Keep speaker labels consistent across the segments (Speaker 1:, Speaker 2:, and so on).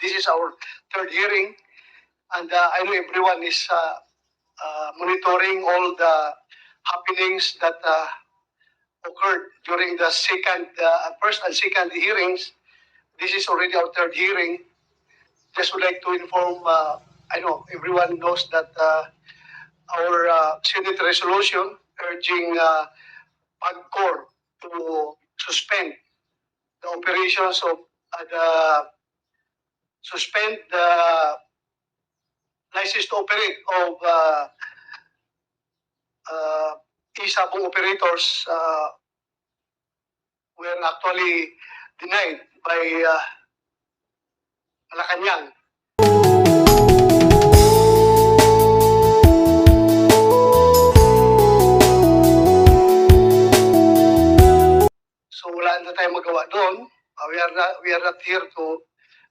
Speaker 1: This is our third hearing, and I know everyone is monitoring all the happenings that occurred during the first and second hearings. This is already our third hearing. Just would like to inform, I know everyone knows that our Senate resolution urging PAGCOR to suspend the operations of suspend the license to operate of uh, e-sabong operators were actually denied by Malacanang. So wala na tayong magawa doon. We are not here to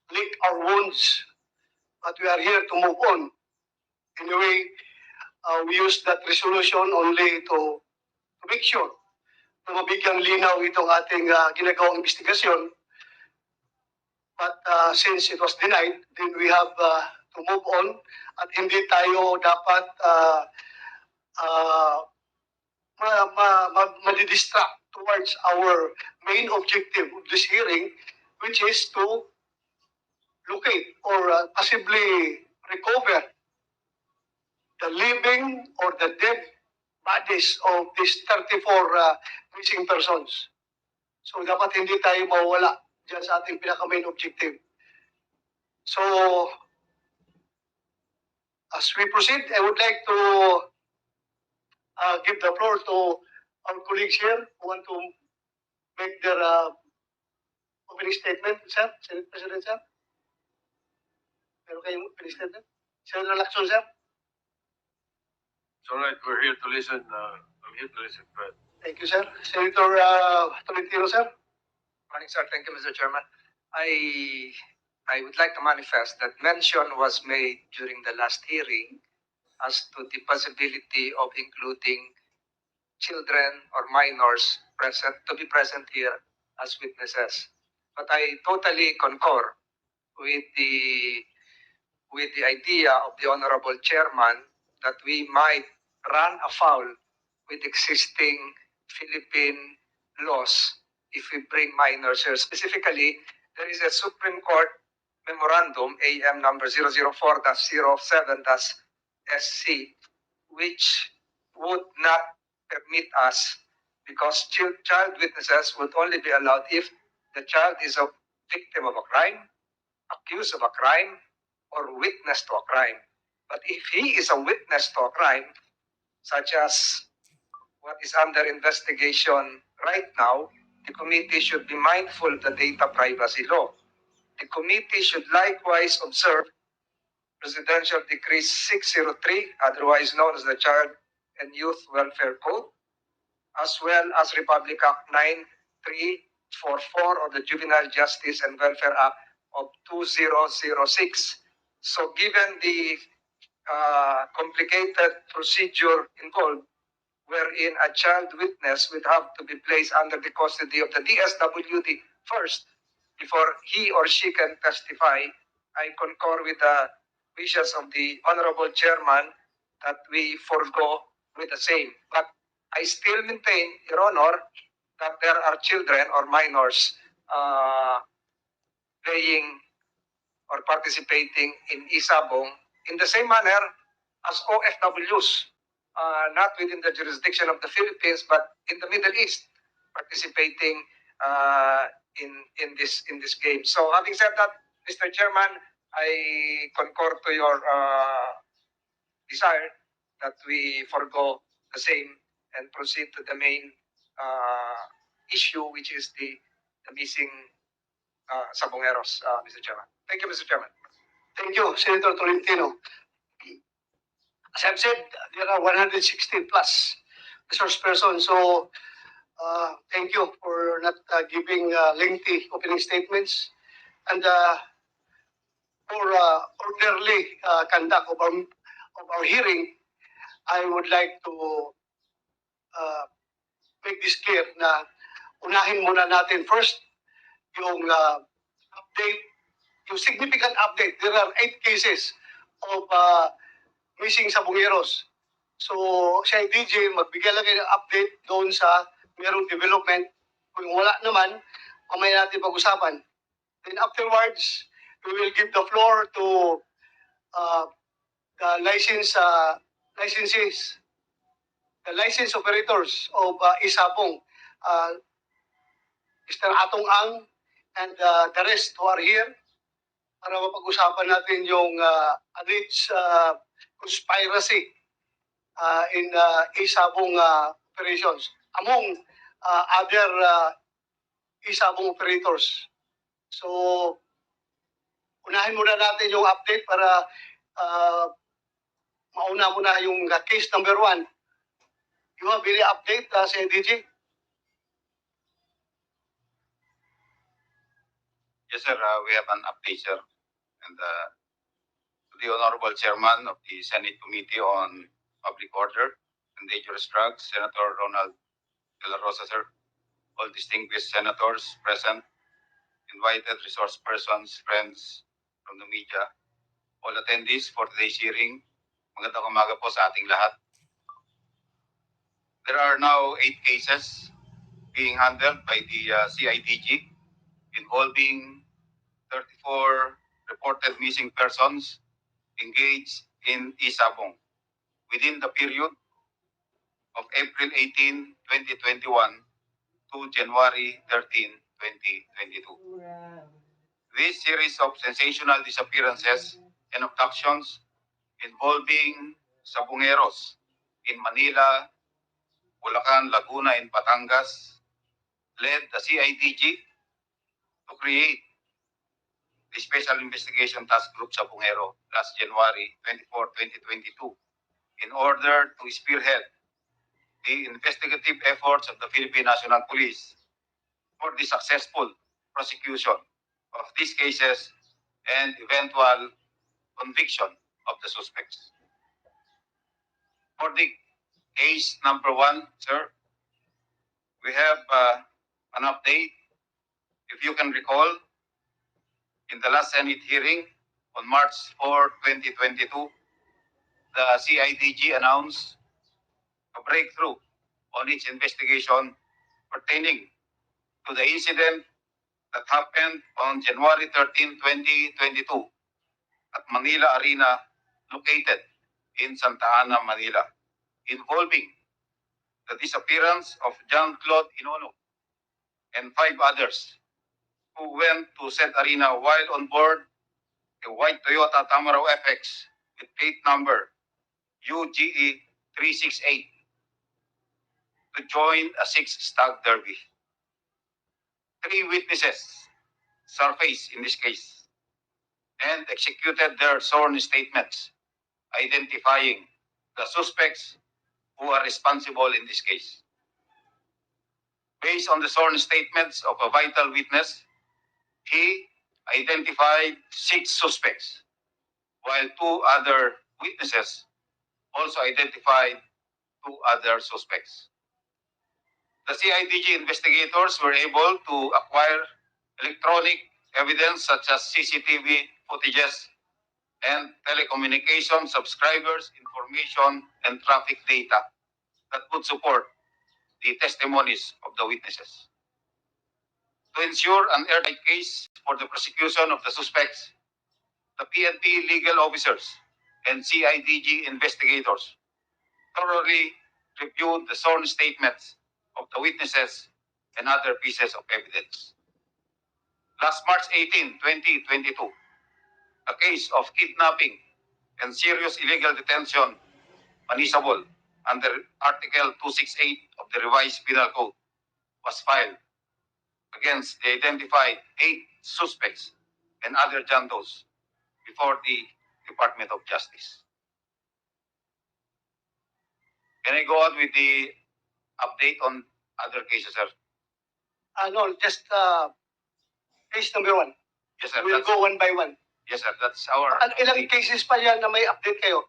Speaker 1: lick our wounds, but we are here to move on. Anyway, we use that resolution only to make sure na mabigyan linaw itong ating ginagawang investigasyon. But since it was denied, then we have to move on at hindi tayo dapat madidistract towards our main objective of this hearing, which is to locate or possibly recover the living or the dead bodies of these 34 missing persons. So dapat hindi tayo mawala dyan sa ating pinaka-main objective. So as we proceed, I would like to give the floor to our colleagues here who want to make their opening statement, sir. Senate President, sir. Meron kayong opening statement? Senator Lacson, sir.
Speaker 2: It's all right. We're here to listen. I'm here to listen, Fred.
Speaker 1: Thank you, sir. Senator Tolentino, sir.
Speaker 3: Morning, sir. Thank you, Mr. Chairman. I would like to manifest that mention was made during the last hearing as to the possibility of including children or minors to be present here as witnesses. But I totally concur with the idea of the Honorable Chairman that we might run afoul with existing Philippine laws if we bring minors here. Specifically, there is a Supreme Court memorandum, AM number 004-07-SC, which would not permit us, because child witnesses would only be allowed if the child is a victim of a crime, accused of a crime, or witness to a crime. But if he is a witness to a crime, such as what is under investigation right now, the committee should be mindful of the data privacy law. The committee should likewise observe Presidential Decree 603, otherwise known as the Child and Youth Welfare Code, as well as Republic Act 9344 or the Juvenile Justice and Welfare Act of 2006. So given the complicated procedure involved, wherein a child witness would have to be placed under the custody of the DSWD first before he or she can testify, I concur with the wishes of the Honorable Chairman that we forego with the same. But I still maintain, Your Honor, that there are children or minors playing or participating in e-sabong in the same manner as OFWs, not within the jurisdiction of the Philippines, but in the Middle East, participating in this game. So having said that, Mr. Chairman, I concur to your desire that we forego the same and proceed to the main issue, which is the missing sabongeros, Mr. Chairman. Thank you, Mr. Chairman.
Speaker 1: Thank you, Senator Tolentino. As I've said, there are 116 plus resource persons. So thank you for not giving lengthy opening statements and for orderly conduct of our hearing. I would like to make this clear na unahin muna natin first yung update yung significant update. There are 8 cases of missing sabungeros. So, si IDG, magbigay lang kayo ng update doon sa merong development. Kung wala naman, mamaya natin pag-usapan. Then afterwards, we will give the floor to the licenses, the license operators of Isabong, Mr. Atong Ang, and the rest who are here para mapag-usapan natin yung alleged conspiracy in Isabong operations among other Isabong operators. So, unahin muna natin yung update para mauna muna yung case number 1. You have any update sa DG?
Speaker 4: Yes, sir. We have an update, sir. And the Honorable Chairman of the Senate Committee on Public Order and Dangerous Drugs, Senator Ronald De La Rosa, sir. All distinguished senators present, invited resource persons, friends from the media, all attendees for today's hearing. Magandang umaga po sa ating lahat. There are now 8 cases being handled by the CIDG involving 34 reported missing persons engaged in Isabong within the period of April 18, 2021 to January 13, 2022. This series of sensational disappearances and abductions involving sabungeros in Manila, Bulacan, Laguna, and Batangas led the CIDG to create the Special Investigation Task Group Sabungero last January 24, 2022 in order to spearhead the investigative efforts of the Philippine National Police for the successful prosecution of these cases and eventual conviction of the suspects. For the case number 1, sir, we have an update. If you can recall, in the last Senate hearing on March 4, 2022, the CIDG announced a breakthrough on its investigation pertaining to the incident that happened on January 13, 2022 at Manila Arena located in Santa Ana, Manila, involving the disappearance of John Claude Inono and 5 others who went to said arena while on board a white Toyota Tamaraw FX with plate number UGE 368 to join a 6 stag derby. 3 witnesses surfaced in this case and executed their sworn statements identifying the suspects who are responsible in this case. Based on the sworn statements of a vital witness, he identified 6 suspects, while 2 other witnesses also identified 2 other suspects. The CIDG investigators were able to acquire electronic evidence such as CCTV footages and telecommunication subscribers information and traffic data that would support the testimonies of the witnesses. To ensure an airtight case for the prosecution of the suspects, the PNP legal officers and CIDG investigators thoroughly reviewed the sworn statements of the witnesses and other pieces of evidence. Last March 18, 2022, a case of kidnapping and serious illegal detention punishable under Article 268 of the Revised Penal Code was filed against the identified 8 suspects and other jandos before the Department of Justice. Can I go on with the update on other cases, sir?
Speaker 1: No, just case number 1.
Speaker 4: Yes, sir.
Speaker 1: We'll go one by one.
Speaker 4: Yes, sir. That's our.
Speaker 1: Ilang
Speaker 4: update.
Speaker 1: cases pa yan na may update kayo?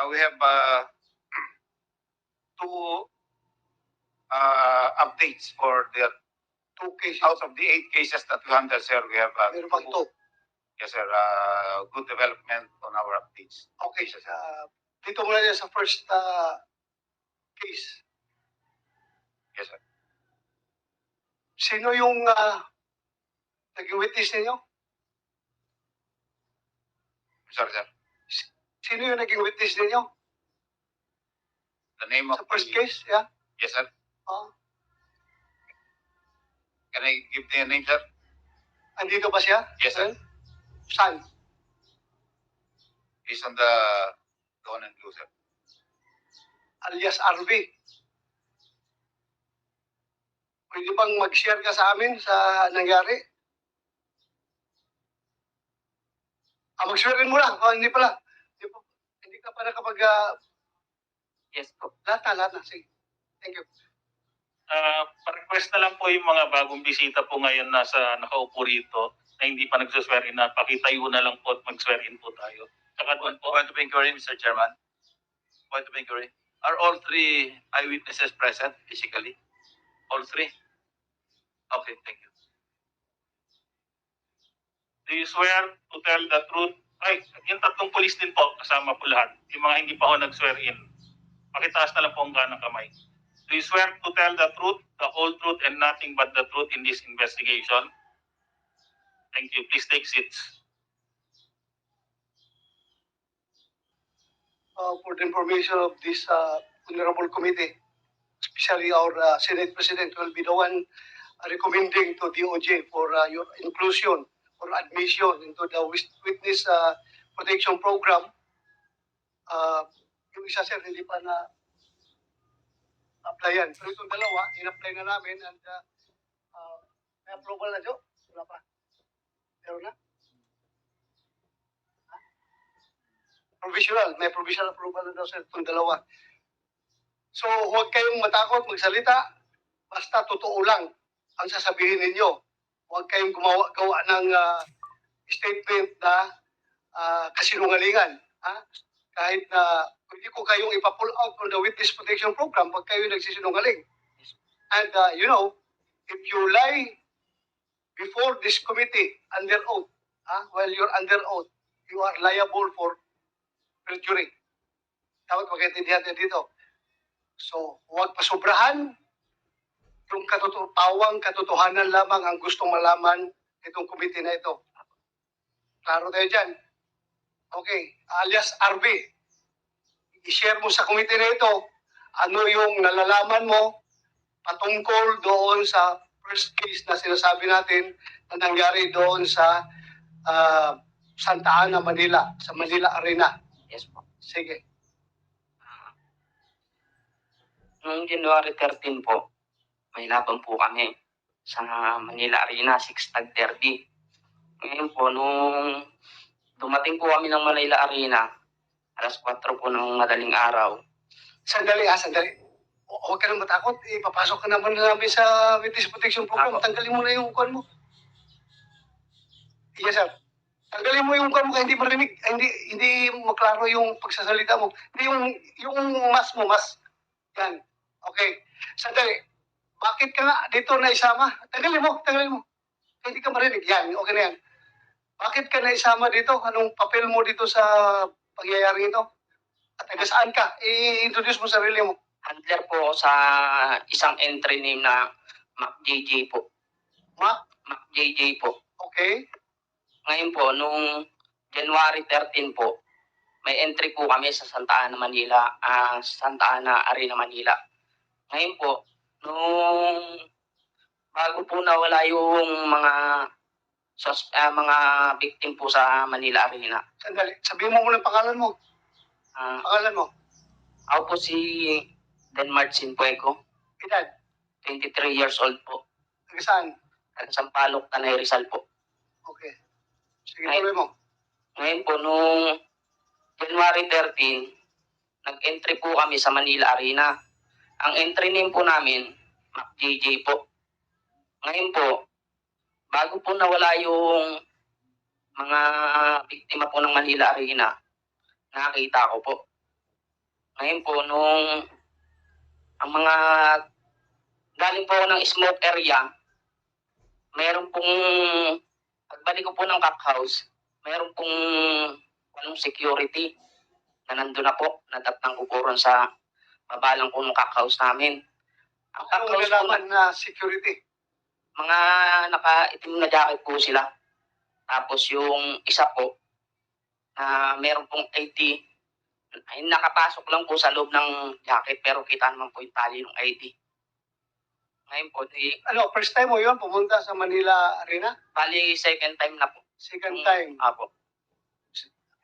Speaker 4: We have 2 updates for the
Speaker 1: 2 cases.
Speaker 4: Out of the 8 cases that we handle, sir, we have
Speaker 1: Meron pang 2.
Speaker 4: yes, sir, good development on our updates.
Speaker 1: Okay, dito muna yan sa first case.
Speaker 4: Yes, sir.
Speaker 1: Sino yung naging witness ninyo?
Speaker 4: Sorry, sir.
Speaker 1: Sino yung naging witness ninyo?
Speaker 4: The name of
Speaker 1: Sa first
Speaker 4: the-
Speaker 1: case, yeah?
Speaker 4: Yes, sir.
Speaker 1: Oh.
Speaker 4: Can I give the name, sir?
Speaker 1: Andito ba siya?
Speaker 4: Yes, sir.
Speaker 1: Saan?
Speaker 4: He's on the Dawn and Blue, sir.
Speaker 1: Alias RV. Pwede bang mag-share ka sa amin sa nangyari? Mag-share rin mo lang. Hindi pala. Hindi ka pa nakapag...
Speaker 5: Yes po.
Speaker 1: lahat na. Sige. Thank you.
Speaker 6: Pa-request na lang po yung mga bagong bisita po ngayon nasa nakaupo rito na hindi pa nagsuswear in na pakitayo na lang po at mag-swear in po tayo. Saka doon po.
Speaker 2: Point of inquiry, Mr. Chairman. Point of inquiry. Are all 3 eyewitnesses present physically? All 3? Okay, thank you.
Speaker 6: Do you swear to tell the truth? Ay, yung 3 polis din po, kasama po lahat. Yung mga hindi pa ho nag-swear in. Pakitaas na lang po ang kanang kamay. Do you swear to tell the truth, the whole truth, and nothing but the truth in this investigation? Thank you. Please take seats.
Speaker 1: For the information of this honorable committee, especially our Senate President will be the one recommending to DOJ for your inclusion or admission into the witness protection program. Yung isa sir, hindi pa na applyan. Pero itong dalawa, in-apply na namin and may approval na, Jo? Wala pa. Meron na? Provisional. May provisional approval na daw sir itong dalawa. So, huwag kayong matakot magsalita. Basta totoo lang ang sasabihin ninyo. Huwag kayong gawa ng statement na kasinungalingan. Kahit na pwede ko kayong ipa-pull out on the witness protection program pag kayo nagsisinungaling. And if you lie before this committee under oath, while you're under oath, you are liable for perjury. Dapat magkaintindihan din dito. So, huwag pasubrahan. Yung pawang katotohanan lamang ang gustong malaman itong committee na ito. Klaro tayo dyan. Okay, alias RB, i-share mo sa committee na ito ano yung nalalaman mo patungkol doon sa first case na sinasabi natin na nangyari doon sa Santa Ana, Manila, sa Manila Arena.
Speaker 5: Yes po.
Speaker 1: Sige.
Speaker 5: Noong January 13 po, may laban po kami sa Manila Arena, 6 derby. Ngayon po, nung dumating po kami ng Manila Arena, alas 4 po ng madaling araw.
Speaker 1: Sandali. Huwag ka nang matakot. Papasok ka naman namin sa witness protection program.
Speaker 5: Ako.
Speaker 1: Tanggalin mo na yung kuwan mo. Yes, sir. Tanggalin mo yung kuwan mo kaya hindi marinig. Hindi maklaro yung pagsasalita mo. Hindi yung mas mo, mas. Yan. Okay. Sandali. Bakit ka nga dito na isama? Tanggalin mo. Hindi ka marinig. Yan. Okay na yan. Bakit ka na isama dito? Anong papel mo dito sa pangyayari ito? At taga saan ka? I-introduce mo sarili mo.
Speaker 5: Handler po ako sa isang entry name na Mac JJ po.
Speaker 1: Mac?
Speaker 5: Mac JJ po.
Speaker 1: Okay.
Speaker 5: Ngayon po, nung January 13 po, may entry po kami sa Santa Ana, Manila, Santa Ana Arena, Manila. Ngayon po, nung bago po nawala yung mga victim po sa Manila Arena.
Speaker 1: Sandali. Sabihin mo muna ang pangalan mo. Pangalan mo.
Speaker 5: Ako po si Denmark Sinpueco,
Speaker 1: Edad.
Speaker 5: 23 years old po.
Speaker 1: Taga saan?
Speaker 5: Taga Sampaloc, Tanay Rizal po.
Speaker 1: Okay. Sige, tuloy mo.
Speaker 5: Ngayon po, nung January 13, nag-entry po kami sa Manila Arena. Ang entry name po namin, Mac JJ po. Ngayon po, bago po nawala yung mga biktima po ng Manila Arena, nakakita ko po. Ngayon po, nung ang mga galing po ako ng smoke area, meron pong, pagbalik ko po ng Cock House, meron pong walong security na nandun na po, nadatnang ko po ron sa babalang po ng Cock House namin. Ang Cock
Speaker 1: Anong
Speaker 5: House po,
Speaker 1: nalaman na security?
Speaker 5: mga nakaitim na jacket po sila. Tapos yung isa po, na meron pong ID, ay nakapasok lang po sa loob ng jacket pero kita naman po yung tali ng ID. Ngayon po,
Speaker 1: Ano, first time mo yun pumunta sa Manila Arena?
Speaker 5: bali second time na po.
Speaker 1: Second time.
Speaker 5: Apo.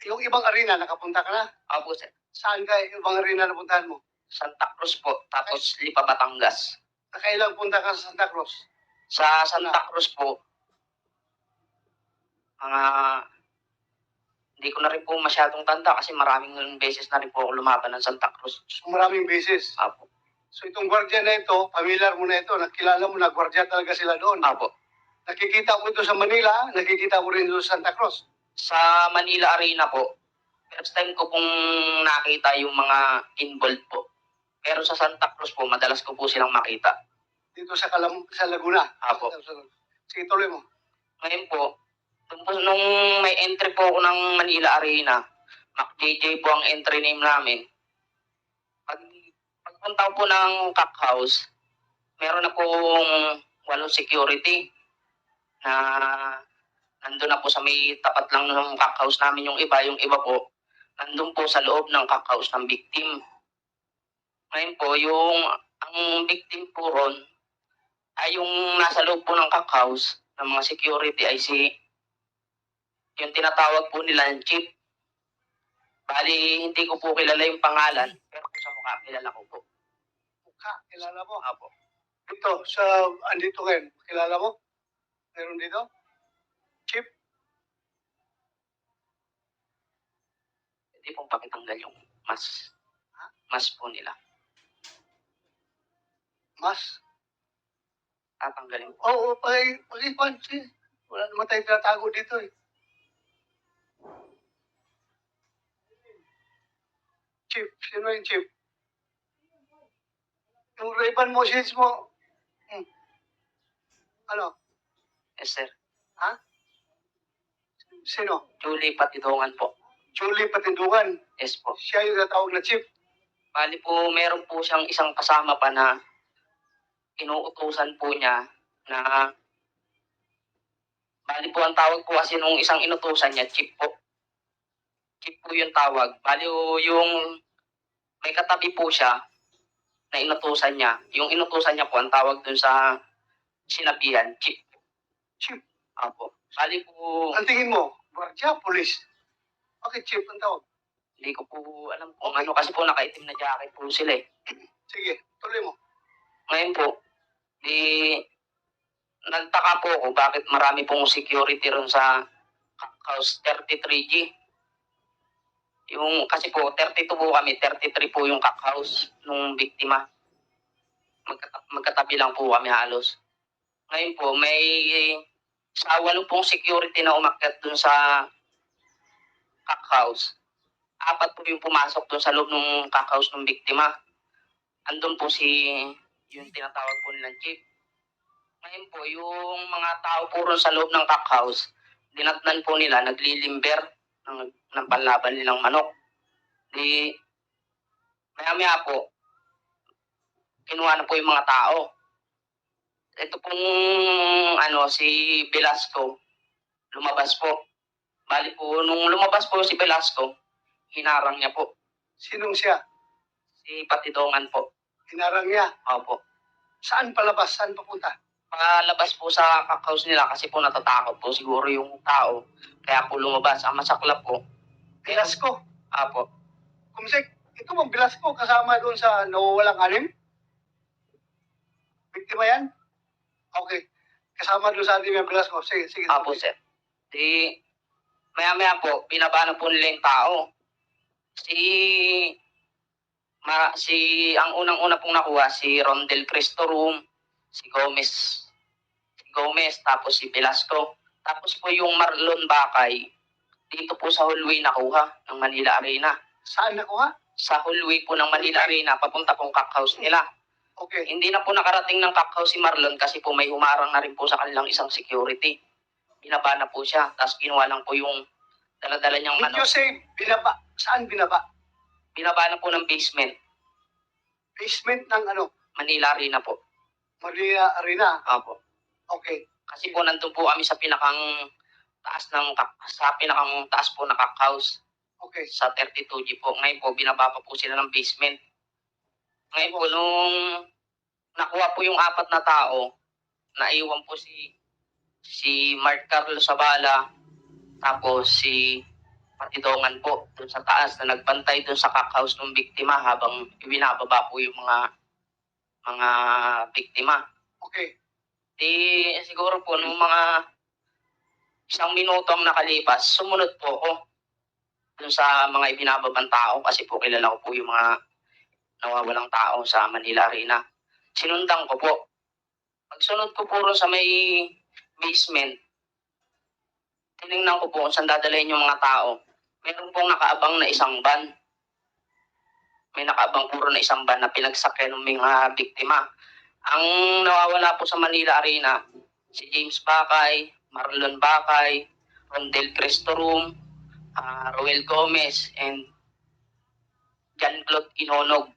Speaker 1: Yung ibang arena, nakapunta ka na?
Speaker 5: Apo, sir.
Speaker 1: Saan ka ibang arena napuntahan mo?
Speaker 5: Santa Cruz po, tapos Lipa, Batangas.
Speaker 1: Nakailang punta ka sa Santa Cruz?
Speaker 5: Sa Santa Cruz po, mga hindi ko na rin po masyadong tanda kasi maraming beses na rin po ako lumaban ng Santa Cruz.
Speaker 1: So, maraming beses.
Speaker 5: Apo.
Speaker 1: So itong gwardiya na ito, familiar mo na ito, nakilala mo na gwardiya talaga sila doon.
Speaker 5: Apo.
Speaker 1: Nakikita mo ito sa Manila, nakikita mo rin doon sa Santa Cruz.
Speaker 5: Sa Manila Arena po, first time ko pong nakita yung mga involved po. Pero sa Santa Cruz po, madalas ko po silang makita.
Speaker 1: Dito sa sa Laguna.
Speaker 5: Apo.
Speaker 1: Sige, tuloy mo.
Speaker 5: Ngayon po, nung may entry po ako ng Manila Arena, MacJJ po ang entry name namin. Pagpunta ko po ng Cock House, meron na pong walong security na nandun na po sa may tapat lang ng Cock House namin yung iba po, nandun po sa loob ng Cock House ng victim. Ngayon po, ang victim po ron, ay yung nasa loob po ng Cock House ng mga security ay yung tinatawag po nila ng chief. Bali, hindi ko po kilala yung pangalan, pero sa mukha kilala ko po.
Speaker 1: Mukha, kilala mo.
Speaker 5: Apo.
Speaker 1: Dito, andito ngayon, kilala mo? Meron dito? Chief?
Speaker 5: Hindi pong pakitanggal yung mas po nila.
Speaker 1: Mas?
Speaker 5: Tatanggalin po.
Speaker 1: Oo, pag-ipansi. Wala naman tayong tinatago dito eh. Chief, sino yung chief? Yung Ray-Ban Moses mo, ano?
Speaker 5: Yes, sir.
Speaker 1: Sino?
Speaker 5: Julie Patidongan po.
Speaker 1: Julie Patindungan.
Speaker 5: Yes po.
Speaker 1: Siya yung natawag na chief.
Speaker 5: Bali po, meron po siyang isang kasama pa na inuutusan po niya na bali po ang tawag po kasi nung isang inutusan niya, chief po. Chief po yung tawag. Bali yung may katabi po siya na inutusan niya. Yung inutusan niya po, ang tawag dun sa sinabihan, chief.
Speaker 1: Chief.
Speaker 5: Apo. Bali po,
Speaker 1: Ang tingin mo, gwardiya, polis. Okay, chief ang tawag.
Speaker 5: hindi ko po alam kung ano kasi po nakaitim na jacket po sila eh.
Speaker 1: Sige, tuloy mo.
Speaker 5: Ngayon po, nagtaka po ako bakit marami pong security ron sa house 33G. Kasi po, 32 po kami, 33 po yung Cock House nung biktima. Magkatabi lang po kami halos. Ngayon po, may sa 8 pong security na umakyat dun sa Cock House. 4 po yung pumasok dun sa loob ng Cock House ng biktima. Andun po yung tinatawag po nilang chief. Ngayon po, yung mga tao po ron sa loob ng Cock House, dinatnan po nila, naglilimber ng panlaban nilang manok. Maya-maya po, kinuha na po yung mga tao. Ito pong si Velasco, lumabas po. Bali po, nung lumabas po si Velasco, hinarang niya po.
Speaker 1: Sinong siya?
Speaker 5: Si Patidongan po.
Speaker 1: Hinarang niya.
Speaker 5: Opo.
Speaker 1: Saan palabas? Saan papunta?
Speaker 5: Palabas po sa Cock House nila kasi po natatakot po siguro yung tao. Kaya po lumabas. Ang masaklap po.
Speaker 1: Velasco.
Speaker 5: Apo.
Speaker 1: Kumsek, ito bang Velasco kasama doon sa nawawalang anim? Biktima yan? Okay. Kasama doon sa anim yung Velasco. Sige, sige.
Speaker 5: Apo, sir. Maya-maya po, binaba na po nila yung tao. Ang unang-una pong nakuha, si Rondel Cristorum, si Gomez, tapos si Velasco. Tapos po yung Marlon Bakay, dito po sa hallway nakuha ng Manila Arena.
Speaker 1: Saan nakuha?
Speaker 5: Sa hallway po ng Manila Arena, papunta pong Cock House nila.
Speaker 1: Okay.
Speaker 5: Hindi na po nakarating ng cock house si Marlon kasi po may humarang na rin po sa kanilang isang security. Binaba na po siya, tapos kinuha lang po yung dala-dala niyang
Speaker 1: Did you say binaba? Saan binaba?
Speaker 5: binaba na po ng basement.
Speaker 1: Basement ng ano?
Speaker 5: Manila Arena po.
Speaker 1: Maria Arena.
Speaker 5: Opo.
Speaker 1: Okay.
Speaker 5: Kasi po nandun po kami sa pinakang taas po na cock house
Speaker 1: Okay.
Speaker 5: sa 32G po. Ngayon po binaba pa po sila ng basement. Ngayon po nung nakuha po yung 4 na tao, naiwan po si Mark Carlos Sabala, tapos si Patidongan po dun sa taas na nagbantay dun sa cock house ng biktima habang ibinababa po yung mga biktima.
Speaker 1: Okay.
Speaker 5: Di siguro po nung mga 1 minuto ang nakalipas, sumunod po ako dun sa mga ibinababang tao kasi po kilala ko po yung mga nawawalang tao sa Manila Arena. Sinundan ko po. Pagsunod ko po ron sa may basement, tinignan ko po kung saan dadalhin yung mga tao. Meron pong nakaabang na isang van. May nakaabang puro na isang van na pinagsakyan ng mga biktima. Ang nawawala po sa Manila Arena, si James Bakay, Marlon Bakay, Rondel Cristorum, Roel Gomez, and Jean-Claude Inonog.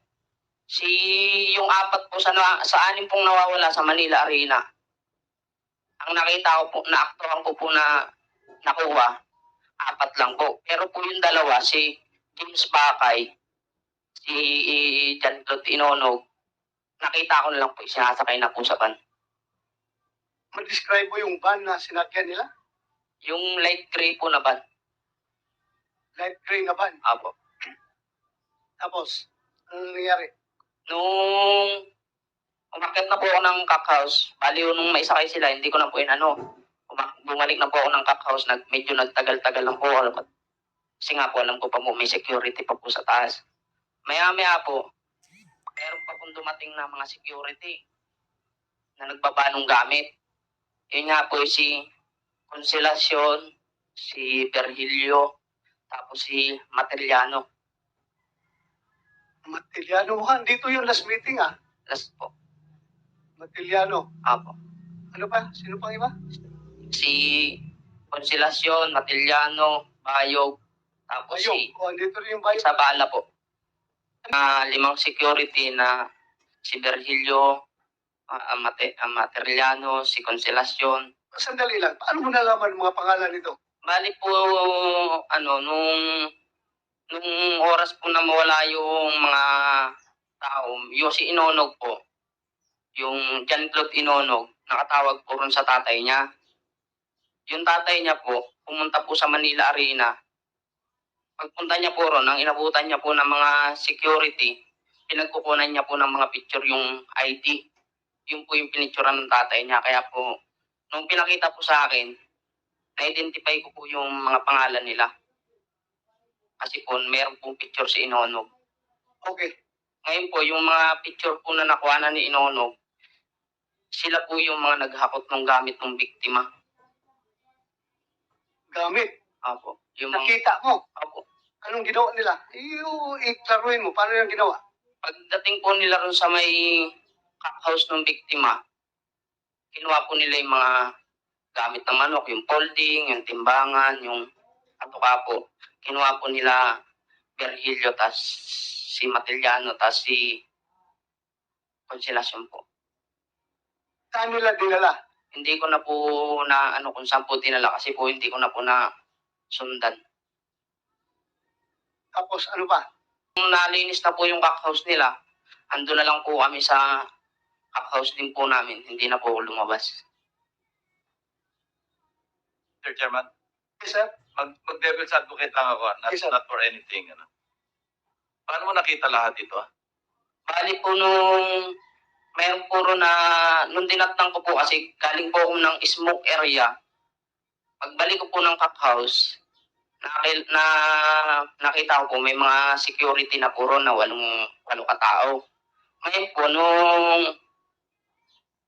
Speaker 5: Yung 4 po sa 6 pong nawawala sa Manila Arena, ang nakita ko po, naaktuhan ko po na nakuha, 4 lang po. Pero po yung 2, si James Bakay, si Jean-Claude Inonog, nakita ko na lang po, sinasakay na po sa van.
Speaker 1: Ma-describe mo yung van na sinakyan nila?
Speaker 5: Yung light gray po na van.
Speaker 1: Light gray na van.
Speaker 5: Apo.
Speaker 1: Tapos, anong nangyari?
Speaker 5: Nung umakyat na po ako ng cock house, bali nung may sakay sila, hindi ko na po bumalik na po ako ng cock house, medyo nagtagal-tagal lang po ako. Kasi nga po, alam ko pa po, may security pa po sa taas. Maya-maya po, meron pa pong dumating na mga security na nagbaba ng gamit. Yun nga po si Consolacion, si Virgilio, tapos si Materiano.
Speaker 1: Matiliano, dito yung last meeting ah.
Speaker 5: Last po.
Speaker 1: Matiliano.
Speaker 5: Apo.
Speaker 1: Ano pa? Sino pang iba?
Speaker 5: Si Consolacion, Materiano, Bayog, tapos si
Speaker 1: Ayun. Dito rin yung bayo.
Speaker 5: sa bala po. 5 security na si Virgilio, Materiano, si Consolacion.
Speaker 1: Sandali lang. Paano mo nalaman mga pangalan nito?
Speaker 5: Bali po, nung oras po na mawala yung mga tao, yung si Inonog po, yung Jean-Claude Inonog, nakatawag po ron sa tatay niya. Yung tatay niya po, pumunta po sa Manila Arena. Pagpunta niya po ron, ang inabutan niya po ng mga security, pinagkukunan niya po ng mga picture yung ID. Yun po yung pinicturean ng tatay niya. Kaya po, nung pinakita po sa akin, na-identify ko po yung mga pangalan nila. Kasi po, meron pong picture si Inonog.
Speaker 1: Okay.
Speaker 5: Ngayon po, yung mga picture po na nakuha na ni Inonog, sila po yung mga naghakot ng gamit ng biktima.
Speaker 1: Gamit.
Speaker 5: Apo. Yung mga,
Speaker 1: Nakita mo.
Speaker 5: apo.
Speaker 1: Anong ginawa nila? Iklaruin mo. Paano yung ginawa?
Speaker 5: Pagdating po nila ron sa may cock house ng biktima, kinuha po nila yung mga gamit ng manok, yung folding, yung timbangan, yung atuka po. Kinuha po nila Virgilio, tas si Matiliano, tas si Consolacion po.
Speaker 1: Saan nila dinala?
Speaker 5: Hindi ko na po kung saan po dinala kasi po hindi ko na po na sundan.
Speaker 1: Tapos ano pa?
Speaker 5: Nung nalinis na po yung cock house nila, ando na lang po kami sa cock house din po namin. Hindi na po lumabas.
Speaker 2: Mr. Chairman,
Speaker 1: Yes, sir.
Speaker 2: mag-devil's advocate lang ako,
Speaker 1: Yes, sir.
Speaker 2: not for anything. Paano mo nakita lahat ito?
Speaker 5: Bali po mayroon po nung dinatnang ko po kasi galing po ako ng smoke area. Pagbalik ko po ng cock house, nakita ko po may mga security na puro na 8 katao. Ngayon po, nung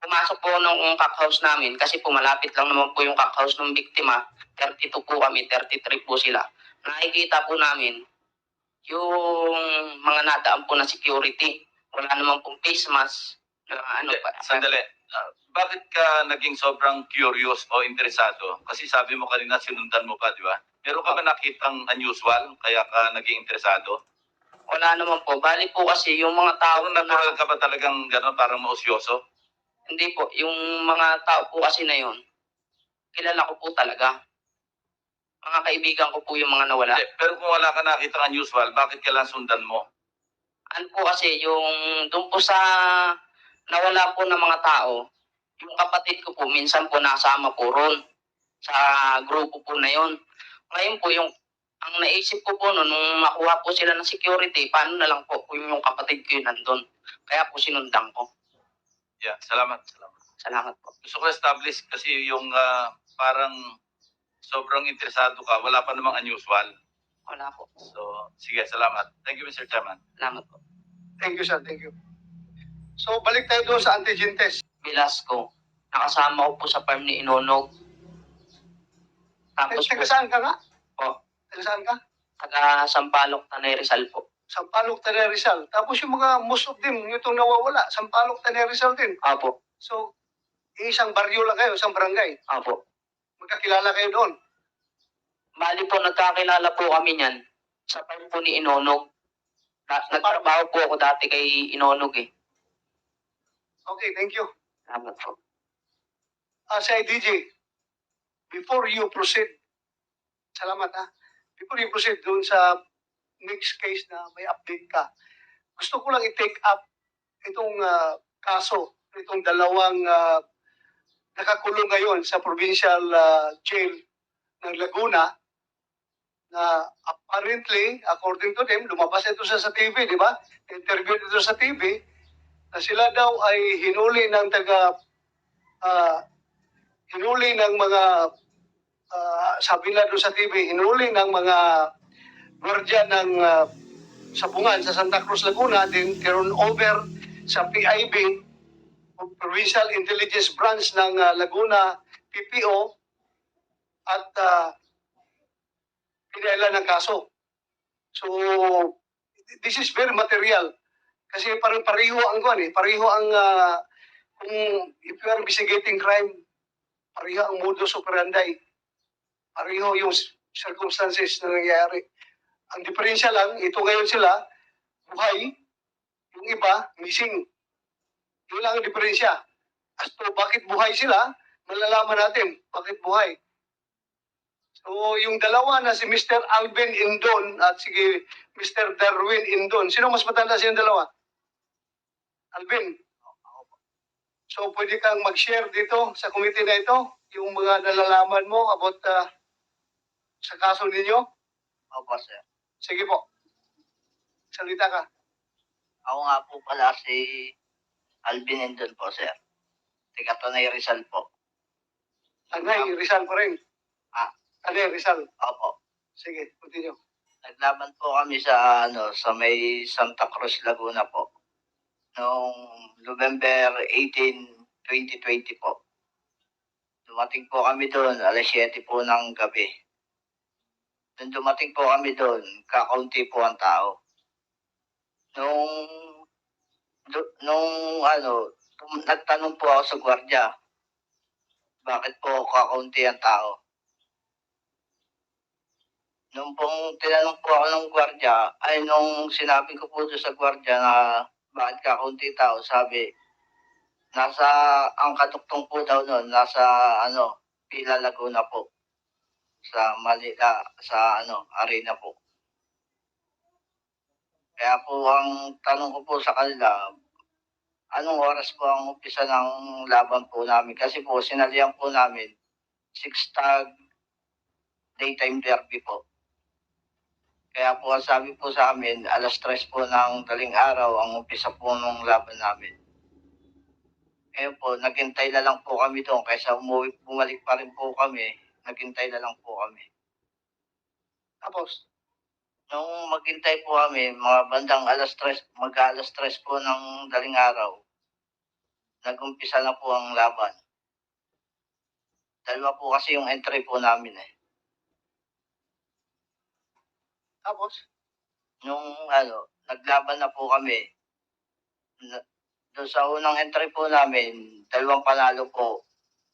Speaker 5: pumasok po ng cock house namin, kasi po malapit lang naman po yung cock house ng biktima, 32 po kami, 33 po sila. Nakikita po namin yung mga nadaan po na security. Wala naman pong face mask, Ano pa?
Speaker 2: Sandali. Bakit ka naging sobrang curious o interesado? Kasi sabi mo kanina sinundan mo pa, di ba? Meron ka ba nakitang unusual kaya ka naging interesado?
Speaker 5: Wala naman po. Bali po kasi yung mga tao
Speaker 2: Ano
Speaker 5: na
Speaker 2: natural ka ba talagang gano'n parang mausyoso?
Speaker 5: hindi po, yung mga tao po kasi na yun, kilala ko po talaga. Mga kaibigan ko po yung mga nawala.
Speaker 2: Hindi, pero kung wala ka nakitang unusual, bakit kailangan sundan mo?
Speaker 5: Ano po kasi, yung doon po sa nawala po ng mga tao, yung kapatid ko po, minsan po nasama po ron sa grupo po na yun. Ngayon po, ang naisip ko po no, nung makuha po sila ng security, paano na lang po kung yung kapatid ko yun nandun. Kaya po sinundan ko.
Speaker 2: Yeah, salamat.
Speaker 5: Salamat po.
Speaker 2: Gusto ko establish kasi yung parang sobrang interesado ka, wala pa namang unusual.
Speaker 5: Wala po.
Speaker 2: So, sige, salamat. Thank you, Mr. Chairman.
Speaker 5: Salamat po.
Speaker 1: Thank you, sir. Thank you. So, balik tayo doon sa antigen test.
Speaker 5: Velasco, nakasama ko po sa farm ni Inonog. Tapos po,
Speaker 1: Taga saan ka nga?
Speaker 5: Po.
Speaker 1: Taga saan ka?
Speaker 5: taga Sampaloc, Tanay Rizal po.
Speaker 1: Sampaloc, Tanay Rizal. Tapos yung mga most of them, yung itong nawawala, Sampaloc, Tanay Rizal din.
Speaker 5: Apo,
Speaker 1: So, isang baryo lang kayo, isang barangay.
Speaker 5: apo.
Speaker 1: Magkakilala kayo doon.
Speaker 5: Bali po, nagkakilala po kami niyan sa farm po ni Inonog. Nagtrabaho po ako dati kay Inonog eh.
Speaker 1: Okay, thank you.
Speaker 5: Salamat po.
Speaker 1: Sa DJ, before you proceed, salamat ha. Before you proceed doon sa next case na may update ka, gusto ko lang i-take up itong kaso, itong dalawang nakakulong ngayon sa provincial jail ng Laguna na apparently, according to them, lumabas ito sa TV, di ba? Interview ito sa TV na sila daw ay hinuli ng hinuli ng mga sabi na doon sa TV, hinuli ng mga gwardiya ng sabungan sa Santa Cruz, Laguna, then turn over sa PIB, Provincial Intelligence Branch ng Laguna, PPO, at pinailan ng kaso. So, this is very material. Kasi parang pareho ang pareho ang, kung if you are investigating crime, pareho ang modus operandi. Pareho yung circumstances na nangyayari. Ang diferensya lang, ito ngayon sila, buhay, yung iba, missing. Yun lang ang diferensya. As to bakit buhay sila, malalaman natin bakit buhay. So, yung dalawa na si Mr. Alvin Indon at si Mr. Darwin Indon, sino mas matanda sa yung dalawa? Alvin. So, pwede kang mag-share dito sa committee na ito, yung mga nalalaman mo about sa kaso ninyo?
Speaker 7: Opo, sir.
Speaker 1: Sige po. Salita ka.
Speaker 7: Ako nga po pala si Alvin Endon po, sir. Taga Tanay Rizal po.
Speaker 1: Tanay, Rizal pa rin. Tanay, Rizal.
Speaker 7: Opo.
Speaker 1: Sige, continue.
Speaker 7: Naglaban po kami sa sa may Santa Cruz, Laguna po. Noong November 18, 2020 po. Dumating po kami doon, alas 7 po ng gabi. Nung dumating po kami doon, kakaunti po ang tao. Nagtanong po ako sa gwardiya, bakit po kakaunti ang tao? Nung pong tinanong po ako ng gwardiya, nung sinabi ko po doon sa gwardiya na bakit kakaunti tao, sabi, ang katuktong po daw noon, nasa Pila Laguna po. Sa Manila, sa arena po. Kaya po ang tanong ko po sa kanila, anong oras po ang umpisa ng laban po namin? Kasi po sinalihan po namin 6-tag daytime derby po. Kaya po ang sabi po sa amin, alas 3 po ng daling araw ang umpisa po ng laban namin. Ngayon po, naghintay na lang po kami doon kaysa bumalik pa rin po kami, naghintay na lang po kami.
Speaker 1: Tapos,
Speaker 7: Nung maghintay po kami, mga bandang alas 3 po ng daling araw, nag-umpisa na po ang laban. Dalawa po kasi yung entry po namin eh.
Speaker 1: tapos,
Speaker 7: Nung naglaban na po kami, Doon sa unang entry po namin, 2 panalo po,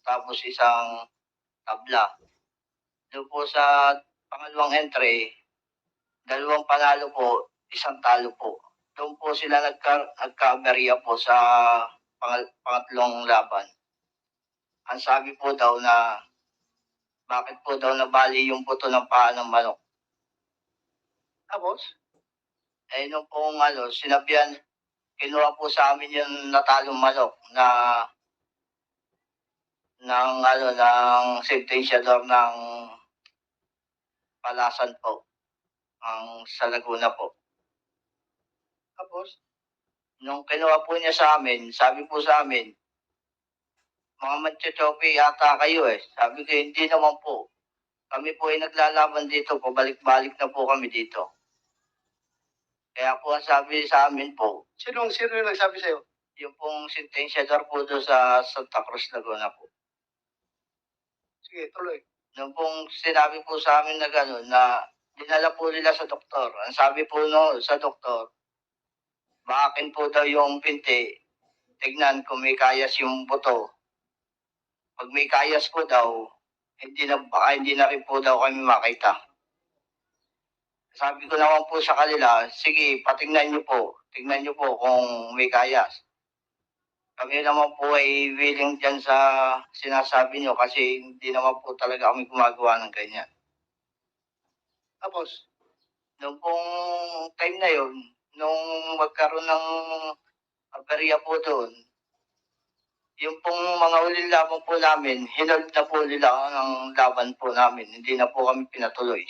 Speaker 7: tapos isang tabla. Doon po sa pangalawang entry, 2 panalo po, isang talo po. Doon po sila nagka-aberya po sa pangatlong laban. Ang sabi po daw na bakit po daw nabali yung buto ng paa ng manok.
Speaker 1: Tapos,
Speaker 7: Nung pong sinabihan, kinuha po sa amin yung natalong manok ng sentensyador ng Palasan po, sa Laguna po.
Speaker 1: tapos,
Speaker 7: Nung kinuha po niya sa amin, sabi po sa amin, mga manchochope yata kayo eh. Sabi ko, hindi naman po. Kami po ay naglalaban dito, pabalik-balik na po kami dito. Kaya po ang sabi sa amin po,
Speaker 1: sino yung nagsabi sa'yo?
Speaker 7: yung pong sentensyador po doon sa Santa Cruz, Laguna po.
Speaker 1: Sige, tuloy.
Speaker 7: Nung pong sinabi po sa amin na gano'n, na dinala po nila sa doktor. Ang sabi po sa doktor, baakin po daw yung binti, tignan kung may kayas yung buto. Pag may kayas po daw, baka hindi na rin po daw kami makita. Sabi ko naman po sa kanila, sige, patingnan niyo po. Tingnan niyo po kung may kayas. Kami naman po ay willing dyan sa sinasabi niyo kasi hindi naman po talaga kami gumagawa ng ganyan.
Speaker 1: Tapos,
Speaker 7: Noong pong time na yun, nung magkaroon ng aberya po doon, yung pong mga uling laban po namin, hinold na po nila ang laban po namin. Hindi na po kami pinatuloy.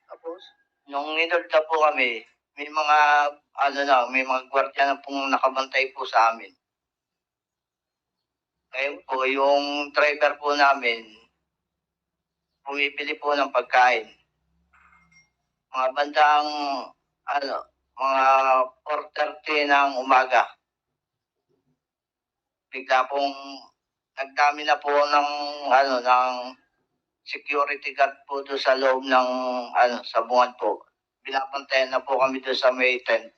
Speaker 1: tapos,
Speaker 7: Nung hinold na po kami, may mga may mga gwardiya na pong nakabantay po sa amin. Kaya po, yung driver po namin, bumibili po ng pagkain. Mga bandang, mga 4:30 ng umaga. Bigla pong nagdami na po ng security guard po doon sa loob ng sabungan po. Binabantayan na po kami doon sa may tent.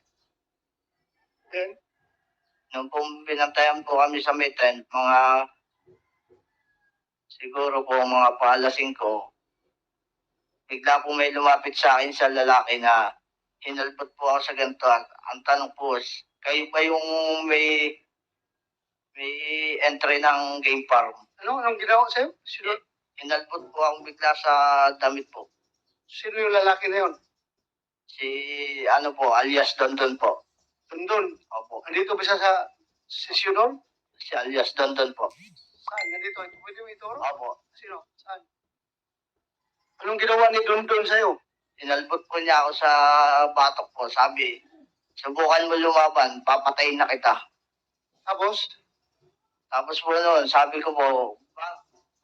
Speaker 1: then,
Speaker 7: Nung pong binantayan po kami sa may tent, siguro po mga pa-5, bigla po may lumapit sa akin sa lalaki na hinalbot po ako sa ganito. Ang tanong po, kayo ba yung may entry ng game farm?
Speaker 1: anong ginawa sa'yo?
Speaker 7: Hinalbot po ako bigla sa damit po.
Speaker 1: Sino yung lalaki na yun?
Speaker 7: Si alias Dondon po.
Speaker 1: Dundun.
Speaker 7: Opo,
Speaker 1: Andito ba siya sa sesyon nun?
Speaker 7: si alias Dondon po.
Speaker 1: Saan? Nandito. Pwede mo ituro?
Speaker 7: Opo,
Speaker 1: Sino? Saan? Anong ginawa ni Dundun sa'yo?
Speaker 7: hinalbot po niya ako sa batok po. Sabi, subukan mo lumaban, papatayin na kita.
Speaker 1: Tapos,
Speaker 7: Po noon, sabi ko po,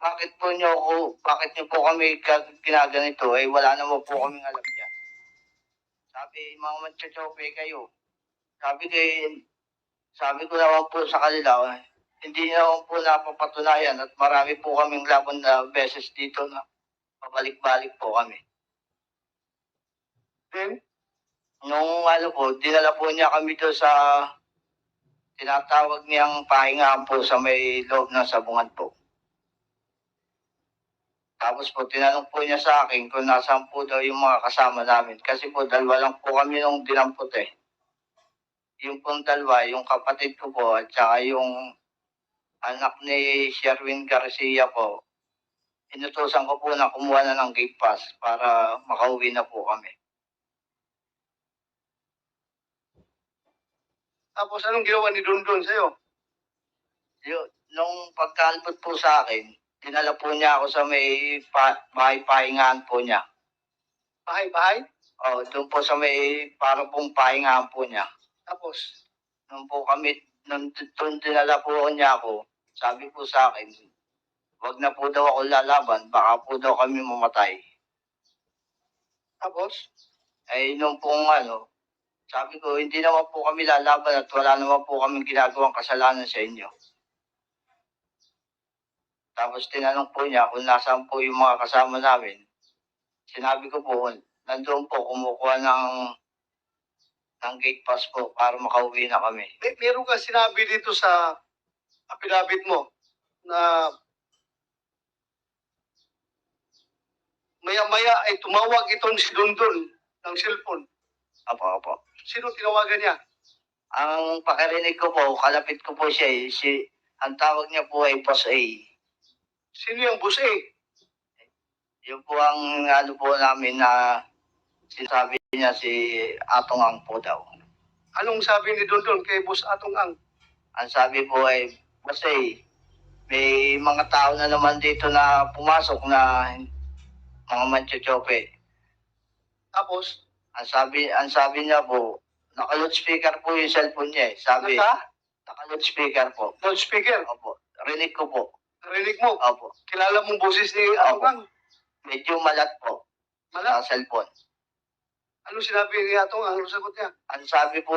Speaker 7: bakit niyo po kami ginaganito? Wala naman po kaming alam dyan. Sabi, mga manchochope kayo. Sabi ko naman po sa kanila, hindi naman po napapatunayan at marami po kaming laban na beses dito na pabalik-balik po kami.
Speaker 1: then,
Speaker 7: Nung dinala po niya kami doon sa tinatawag niyang pahingaan po sa may loob ng sabungan po. Tapos po, tinanong po niya sa akin kung nasaan po daw yung mga kasama namin. Kasi po, 2 lang po kami nung dinampot eh. Yung pong 2, yung kapatid ko po at saka yung anak ni Sherwin Garcia po, inutusan ko po na kumuha na ng gate pass para makauwi na po kami.
Speaker 1: tapos anong ginawa ni Dundun sa'yo?
Speaker 7: Nung pagkalpot po sa akin, dinala po niya ako sa may bahay pahingaan po niya.
Speaker 1: Bahay-bahay?
Speaker 7: Doon po sa may para pong pahingaan po niya.
Speaker 1: Tapos,
Speaker 7: Nung doon dinala po niya ako, sabi po sa akin, wag na po daw ako lalaban, baka po daw kami mamatay.
Speaker 1: tapos,
Speaker 7: Nung pong sabi ko, hindi naman po kami lalaban at wala naman po kaming ginagawang kasalanan sa inyo. Tapos tinanong po niya kung nasaan po yung mga kasama namin. Sinabi ko po, nandoon po kumukuha ng ng gate pass po para makauwi na kami.
Speaker 1: Meron ka sinabi dito sa affidavit mo na maya-maya ay tumawag itong si Dondon ng cellphone.
Speaker 7: Opo.
Speaker 1: Sino tinawagan niya?
Speaker 7: Ang pakarinig ko po, kalapit ko po siya eh. Ang tawag niya po ay Boss A.
Speaker 1: Sino yung boss A?
Speaker 7: Yun po ang ano po namin na sinasabi niya si Atong Ang po daw.
Speaker 1: Anong sabi ni Dondon kay boss Atong Ang?
Speaker 7: Ang sabi po ay, Boss A, may mga tao na naman dito na pumasok na mga manchochope.
Speaker 1: Tapos,
Speaker 7: Ang sabi niya po, naka-loudspeaker po yung cellphone niya eh. Sabi, naka-loudspeaker po.
Speaker 1: loudspeaker.
Speaker 7: Opo. Rinig ko po.
Speaker 1: Narinig mo?
Speaker 7: Opo.
Speaker 1: Kilala mong boses ni Atong Ang?
Speaker 7: Medyo malat po
Speaker 1: Malat?
Speaker 7: sa cellphone.
Speaker 1: Ano sinabi ni Atong Ang? Ano sagot niya?
Speaker 7: Ang sabi po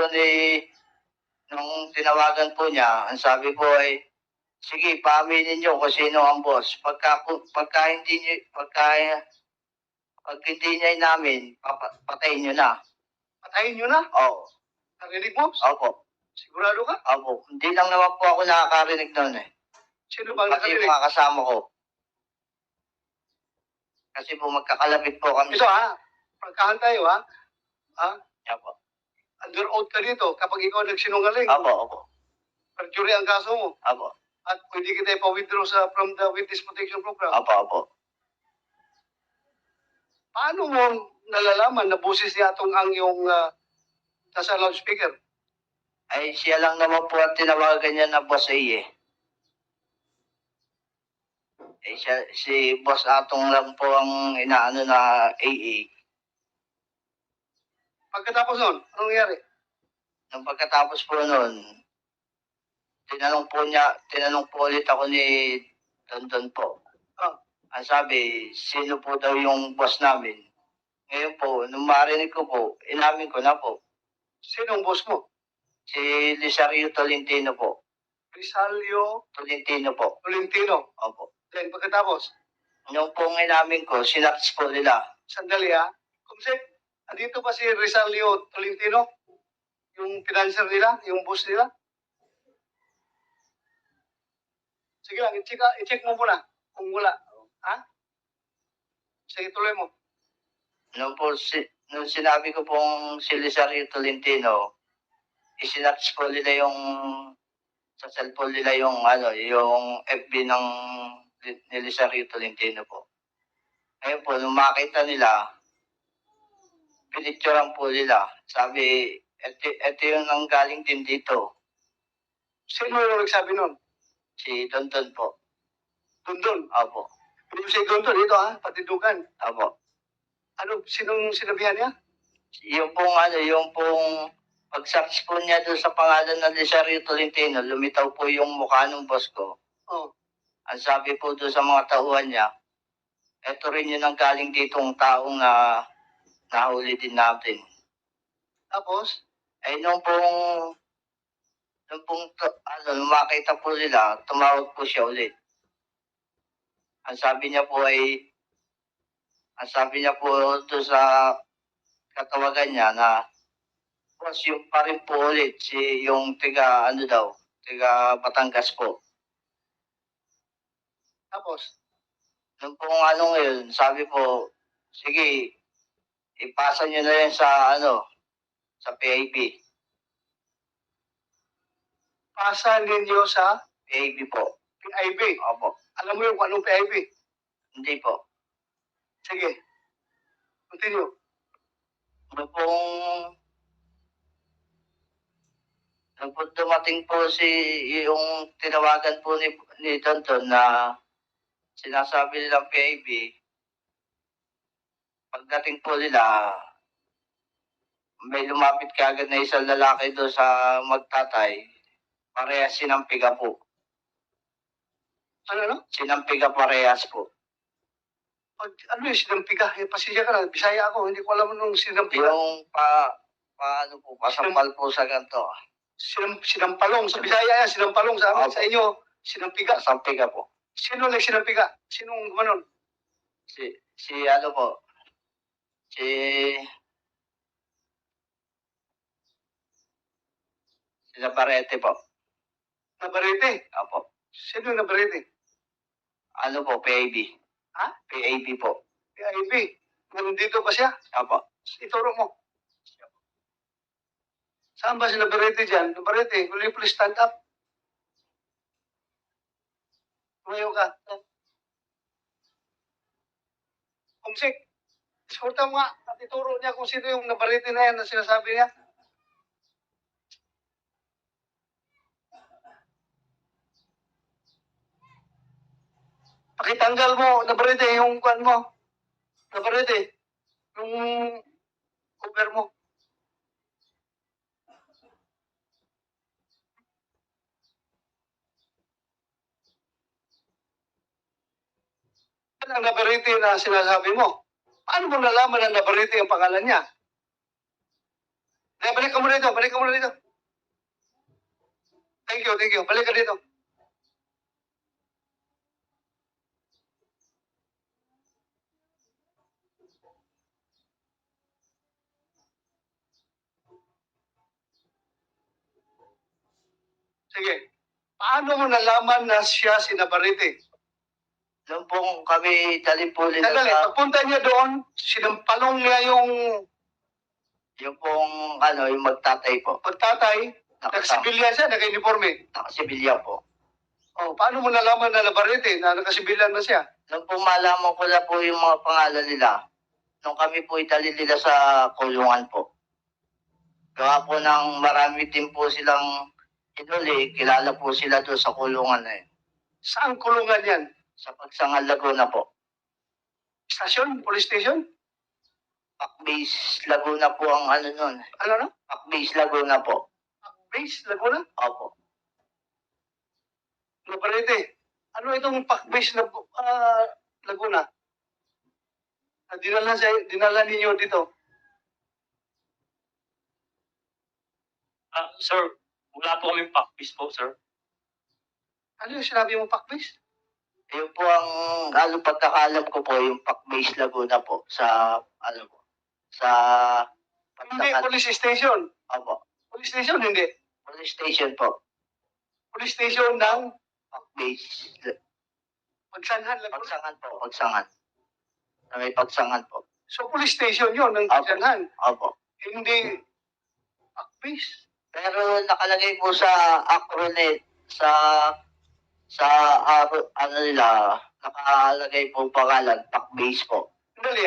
Speaker 7: nung tinawagan po niya, ang sabi po ay, sige, paaminin niyo kung sino ang boss. Pagka hindi niya namin, patayin niyo na.
Speaker 1: Patayin nyo na?
Speaker 7: Oo.
Speaker 1: Narinig mo?
Speaker 7: Opo.
Speaker 1: Sigurado ka?
Speaker 7: Opo. Hindi lang naman po ako nakakarinig noon eh.
Speaker 1: Sino bang
Speaker 7: Kasi yung
Speaker 1: nakarinig?
Speaker 7: mga kasama ko. Kasi po magkakalapit po kami.
Speaker 1: Ito ha, pagkahan tayo ha.
Speaker 7: Opo.
Speaker 1: Under oath ka dito kapag ikaw nagsinungaling.
Speaker 7: Opo.
Speaker 1: Perjury ang kaso mo.
Speaker 7: Opo.
Speaker 1: At pwede kita ipa-withdraw from the Witness Protection Program.
Speaker 7: Opo.
Speaker 1: Paano mo nalalaman na boses ni Atong Ang yung nasa loudspeaker?
Speaker 7: Ay, siya lang naman po ang tinawagan niya na Boss A eh. Si Boss Atong lang po ang inaano na AA.
Speaker 1: Pagkatapos nun, anong nangyari?
Speaker 7: Nung pagkatapos po nun, tinanong po ulit ako ni Dondon po. Ang sabi, sino po daw yung boss namin? Ngayon po, nung marinig ko po, inamin ko na po.
Speaker 1: Sinong boss mo?
Speaker 7: Si Lisario Tolentino po.
Speaker 1: Rizalio
Speaker 7: Tolentino po.
Speaker 1: Tolentino.
Speaker 7: Opo.
Speaker 1: Then pagkatapos,
Speaker 7: Nung pong inamin ko, sinats po nila.
Speaker 1: sandali ha. Kumsek, andito ba si Rizalio Tolentino? Yung financer nila, yung boss nila? Sige lang, i-check mo muna kung wala. Ha? Sige, tuloy mo.
Speaker 7: Nung sinabi ko pong si Lisario Tolentino, isinats po nila yung sa cellphone nila yung yung FB ni Lisario Tolentino po. Ngayon po, nung makita nila, pinicturean po nila. Sabi, ito yung nanggaling din dito.
Speaker 1: Sino yung nagsabi nun?
Speaker 7: Si Dondon po.
Speaker 1: Dondon.
Speaker 7: Opo.
Speaker 1: Yung si Dondon, ito ha, patidukan.
Speaker 7: Opo.
Speaker 1: Sinong sinabihan niya?
Speaker 7: Yung pong pag-search po niya doon sa pangalan ng Lisario Tolentino, lumitaw po yung mukha ng boss ko.
Speaker 1: Oh.
Speaker 7: Ang sabi po doon sa mga tauhan niya, eto rin yun ang galing ditong taong na nahuli din natin.
Speaker 1: Tapos,
Speaker 7: Nung makita po nila, tumawag po siya ulit. Ang sabi niya po doon sa katawagan niya na, boss, yung pa rin po ulit, yung tiga Batangas po.
Speaker 1: tapos,
Speaker 7: Nung pong ngayon, sabi po, sige, ipasa niyo na yan sa PIB.
Speaker 1: pasa ninyo sa
Speaker 7: PIB po.
Speaker 1: PIB.
Speaker 7: Opo.
Speaker 1: Alam mo yung kung anong PIB?
Speaker 7: Hindi po.
Speaker 1: Sige. Continue.
Speaker 7: Nung pong dumating po yung tinawagan po ni Tonton na sinasabi nilang PIB, pagdating po nila, may lumapit kaagad na isang lalaki doon sa magtatay, parehas sinampiga po.
Speaker 1: Ano?
Speaker 7: Sinampiga parehas po.
Speaker 1: Ano yung sinampiga? Pasensya ka na, Bisaya ako, hindi ko alam nung sinampiga.
Speaker 7: Yung pasampal po sa ganito.
Speaker 1: Sinampalong, sa Bisaya yan, sinampalong sa amin,
Speaker 7: Opo.
Speaker 1: sa inyo, sinampiga.
Speaker 7: Sampiga po.
Speaker 1: Sino nagsinampiga? Sinong gumanon?
Speaker 7: Si Navarrete po.
Speaker 1: Navarrete.
Speaker 7: Opo.
Speaker 1: Sino yung Navarrete?
Speaker 7: Ano po, PAB.
Speaker 1: Ha?
Speaker 7: PAB po.
Speaker 1: PIB. Nandito ba siya?
Speaker 7: Opo.
Speaker 1: Ituro mo. Saan ba si Navarrete dyan? Navarrete, will you please stand up? Tumayo ka. Kumsik, isurta mo nga at ituro niya kung sino yung Navarrete na yan na sinasabi niya. Pakitanggal mo, Navarrete, yung kwan mo. Navarrete, yung cover mo. Yan ang Navarrete na sinasabi mo. Paano mo nalaman na Navarrete ang pangalan niya? Balik ka muna dito, balik ka muna dito. Thank you, thank you. Balik ka dito. Sige. Paano mo nalaman na siya si Navarrete?
Speaker 7: Doon pong kami dalhin po nila
Speaker 1: Sandali,
Speaker 7: sa...
Speaker 1: pagpunta niya doon, sinampalong niya
Speaker 7: Yung pong, ano, yung magtatay po.
Speaker 1: pagtatay,
Speaker 7: Nakasama.
Speaker 1: nakasibilya siya, naka-uniforme.
Speaker 7: Nakasibilya po.
Speaker 1: Oh, paano mo nalaman na Navarrete na nakasibilyan na siya?
Speaker 7: Nung po malaman ko na po yung mga pangalan nila, nung kami po idalhin nila sa kulungan po. Gawa po ng marami din po silang inuli, kilala po sila doon sa kulungan na yun.
Speaker 1: Saan kulungan yan?
Speaker 7: Sa Pagsangan, Laguna po.
Speaker 1: Station? Police station?
Speaker 7: Pakbase, Laguna po ang ano nun.
Speaker 1: Ano no?
Speaker 7: Pakbase, Laguna po.
Speaker 1: Base, Laguna?
Speaker 7: Opo.
Speaker 1: Navarrete. Ano itong Pac-base na Laguna? Na dinala ninyo dito.
Speaker 6: Sir, wala po kaming packbase po, sir.
Speaker 1: Ano yung sinabi mo Pac-base?
Speaker 7: Yun po ang ano pagkakalam ko po, yung Pakbase, Laguna po. Sa, ano po, sa
Speaker 1: Hindi,
Speaker 7: Pagsangan.
Speaker 1: police station.
Speaker 7: Opo.
Speaker 1: Police station, hindi.
Speaker 7: Police station po.
Speaker 1: Police station ng
Speaker 7: Pakbase.
Speaker 1: Pagsanhan, Laguna.
Speaker 7: Pagsangan po, Pagsangan. Na may Pagsangan po.
Speaker 1: So, police station yun ng
Speaker 7: Opo.
Speaker 1: Pagsanhan.
Speaker 7: Opo.
Speaker 1: Hindi Pac-base.
Speaker 7: Pero nakalagay po sa acronet, sa ano nila, nakalagay po pangalan, Pakbase po.
Speaker 1: Dali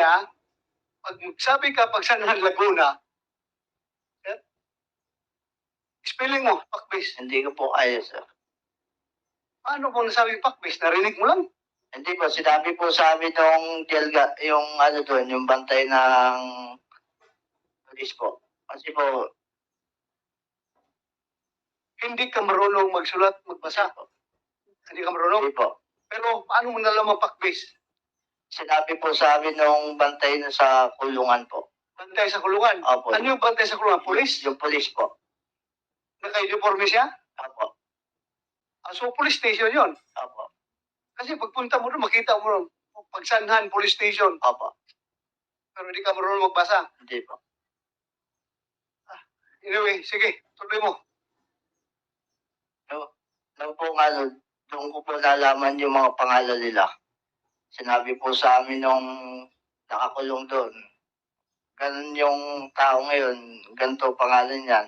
Speaker 1: pag sabi ka Pagsanhan, Laguna, spelling mo, Pac-base.
Speaker 7: Hindi ko po kaya, sir.
Speaker 1: Paano mo nasabi Pac-base? Narinig mo lang?
Speaker 7: Hindi po, sinabi po sa amin nung yung ano doon, yung bantay ng police po. Kasi po,
Speaker 1: Hindi ka marunong magsulat, magbasa. Hindi ka marunong.
Speaker 7: hindi po.
Speaker 1: Pero paano mo nalaman Pac-base?
Speaker 7: Sinabi po sa amin nung bantay na sa kulungan po.
Speaker 1: Bantay sa kulungan.
Speaker 7: Opo.
Speaker 1: Ano yung bantay sa kulungan? Police?
Speaker 7: Yung police po.
Speaker 1: Naka-uniforme siya?
Speaker 7: Opo.
Speaker 1: So, police station yon.
Speaker 7: Opo.
Speaker 1: Kasi pagpunta mo doon, makita mo doon, Pagsanhan, police station.
Speaker 7: Opo.
Speaker 1: Pero hindi ka marunong magbasa.
Speaker 7: Hindi po.
Speaker 1: Anyway, sige, tuloy mo.
Speaker 7: Nung po ano, doon ko po nalaman yung mga pangalan nila. Sinabi po sa amin nung nakakulong doon. Ganun yung tao ngayon, ganito pangalan yan.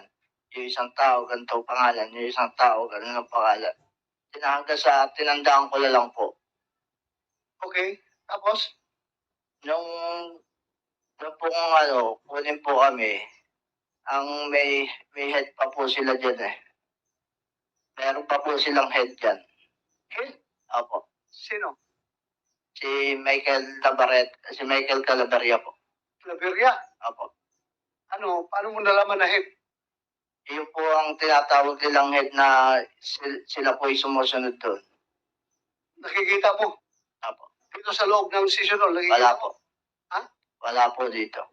Speaker 7: Yung isang tao, ganito pangalan. Yung isang tao, ganun ang pangalan. Tinandaan ko na lang po.
Speaker 1: Okay, tapos?
Speaker 7: Nung po ano, kunin po kami, ang may head pa po sila dyan eh. Meron pa po silang head dyan.
Speaker 1: Head?
Speaker 7: Opo.
Speaker 1: Sino?
Speaker 7: Si Michael Calabaria po.
Speaker 1: Claveria?
Speaker 7: Opo.
Speaker 1: Ano, paano mo nalaman na head?
Speaker 7: Yun po ang tinatawag nilang head na sila po ay sumusunod doon.
Speaker 1: Nakikita mo?
Speaker 7: Opo.
Speaker 1: Dito sa loob ng session hall, nakikita
Speaker 7: Wala
Speaker 1: mo?
Speaker 7: po.
Speaker 1: Ha?
Speaker 7: Wala po dito.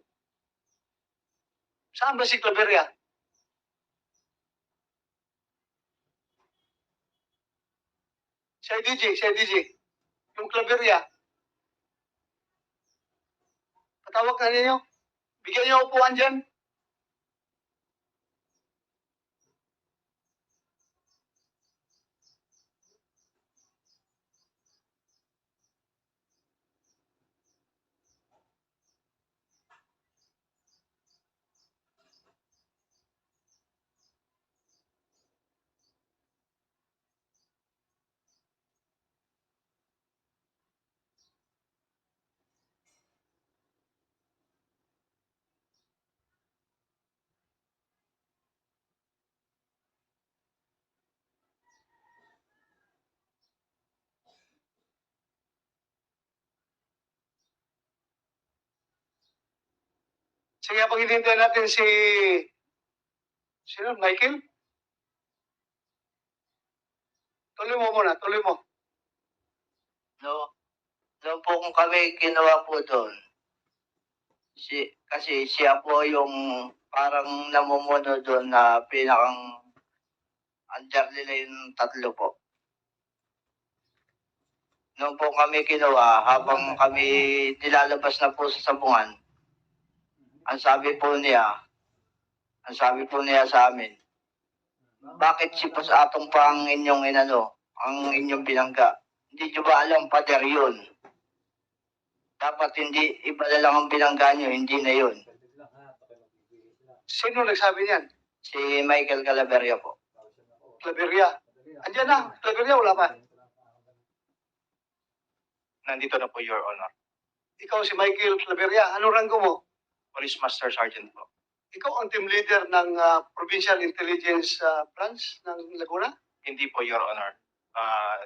Speaker 1: Saan ba si Claveria? Si IDG. Yung Claveria. Patawag na ninyo. Bigyan niyo upuan dyan. Sige, pag hinihintay natin si... Sino? Michael? Tuloy mo muna, tuloy mo.
Speaker 7: No, no po kung kami ginawa po doon. Kasi siya po yung parang namumuno doon na pinakang andyan nila yung tatlo po. Noon po kami ginawa, habang kami nilalabas na po sa sabungan, ang sabi po niya sa amin, bakit si Pas Atong pa ang inyong ang inyong binangga? Hindi nyo ba alam, pader yun? Dapat hindi, iba na lang ang binangga nyo, hindi na yun.
Speaker 1: Sino nagsabi niyan?
Speaker 7: Si Michael Calaveria po.
Speaker 1: Claveria. Andiyan na, Claveria, wala pa.
Speaker 8: Nandito na po, Your Honor.
Speaker 1: Ikaw si Michael Claveria. Anong ranggo mo?
Speaker 8: Police Master Sergeant po.
Speaker 1: Ikaw ang team leader ng Provincial Intelligence Branch ng Laguna?
Speaker 8: Hindi po, Your Honor.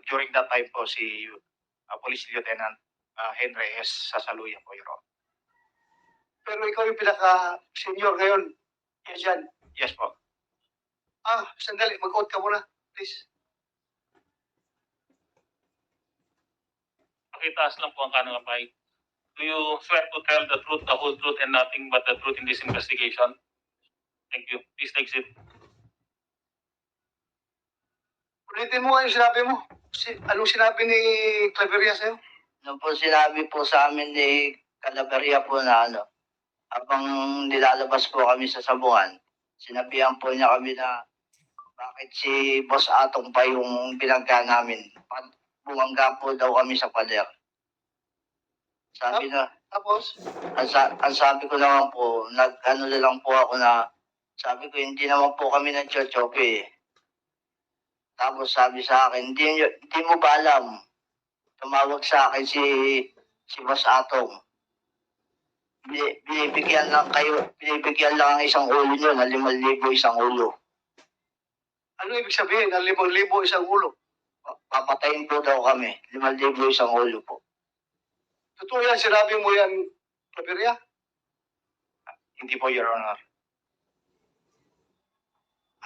Speaker 8: During that time po, si Police Lieutenant Henry S. Sasaluyan po, Your Honor.
Speaker 1: Pero ikaw yung pinaka-senior ngayon. Yan.
Speaker 8: Yes po.
Speaker 1: Sandali. Mag-out ka muna. Please.
Speaker 6: Pakitaas lang po ang kanang kamay. Do you swear to tell the truth, the whole truth, and nothing but the truth in this investigation? Thank you. Please take seat.
Speaker 1: Ulitin mo nga yung sinabi mo. Anong sinabi ni Claveria sa'yo?
Speaker 7: Nung po sinabi po sa amin ni Calaveria po na habang nilalabas po kami sa sabungan, sinabihan po niya kami na bakit si Boss Atong pa yung binangga namin. Bumangga po daw kami sa pader. Sabi na,
Speaker 1: Tapos,
Speaker 7: ang sabi ko naman po, nag-ano na lang po ako na, sabi ko, hindi naman po kami nag-chochope. Tapos sabi sa akin, hindi mo ba alam? Tumawag sa akin si Boss Atong. Binibigyan lang ang isang ulo nyo na 5,000 isang ulo.
Speaker 1: ano ibig sabihin ng 5,000 isang ulo?
Speaker 7: Papatayin po daw kami, 5,000 isang ulo po.
Speaker 1: Totoo yan, sinabi mo yan, Claveria?
Speaker 8: Hindi po, Your Honor.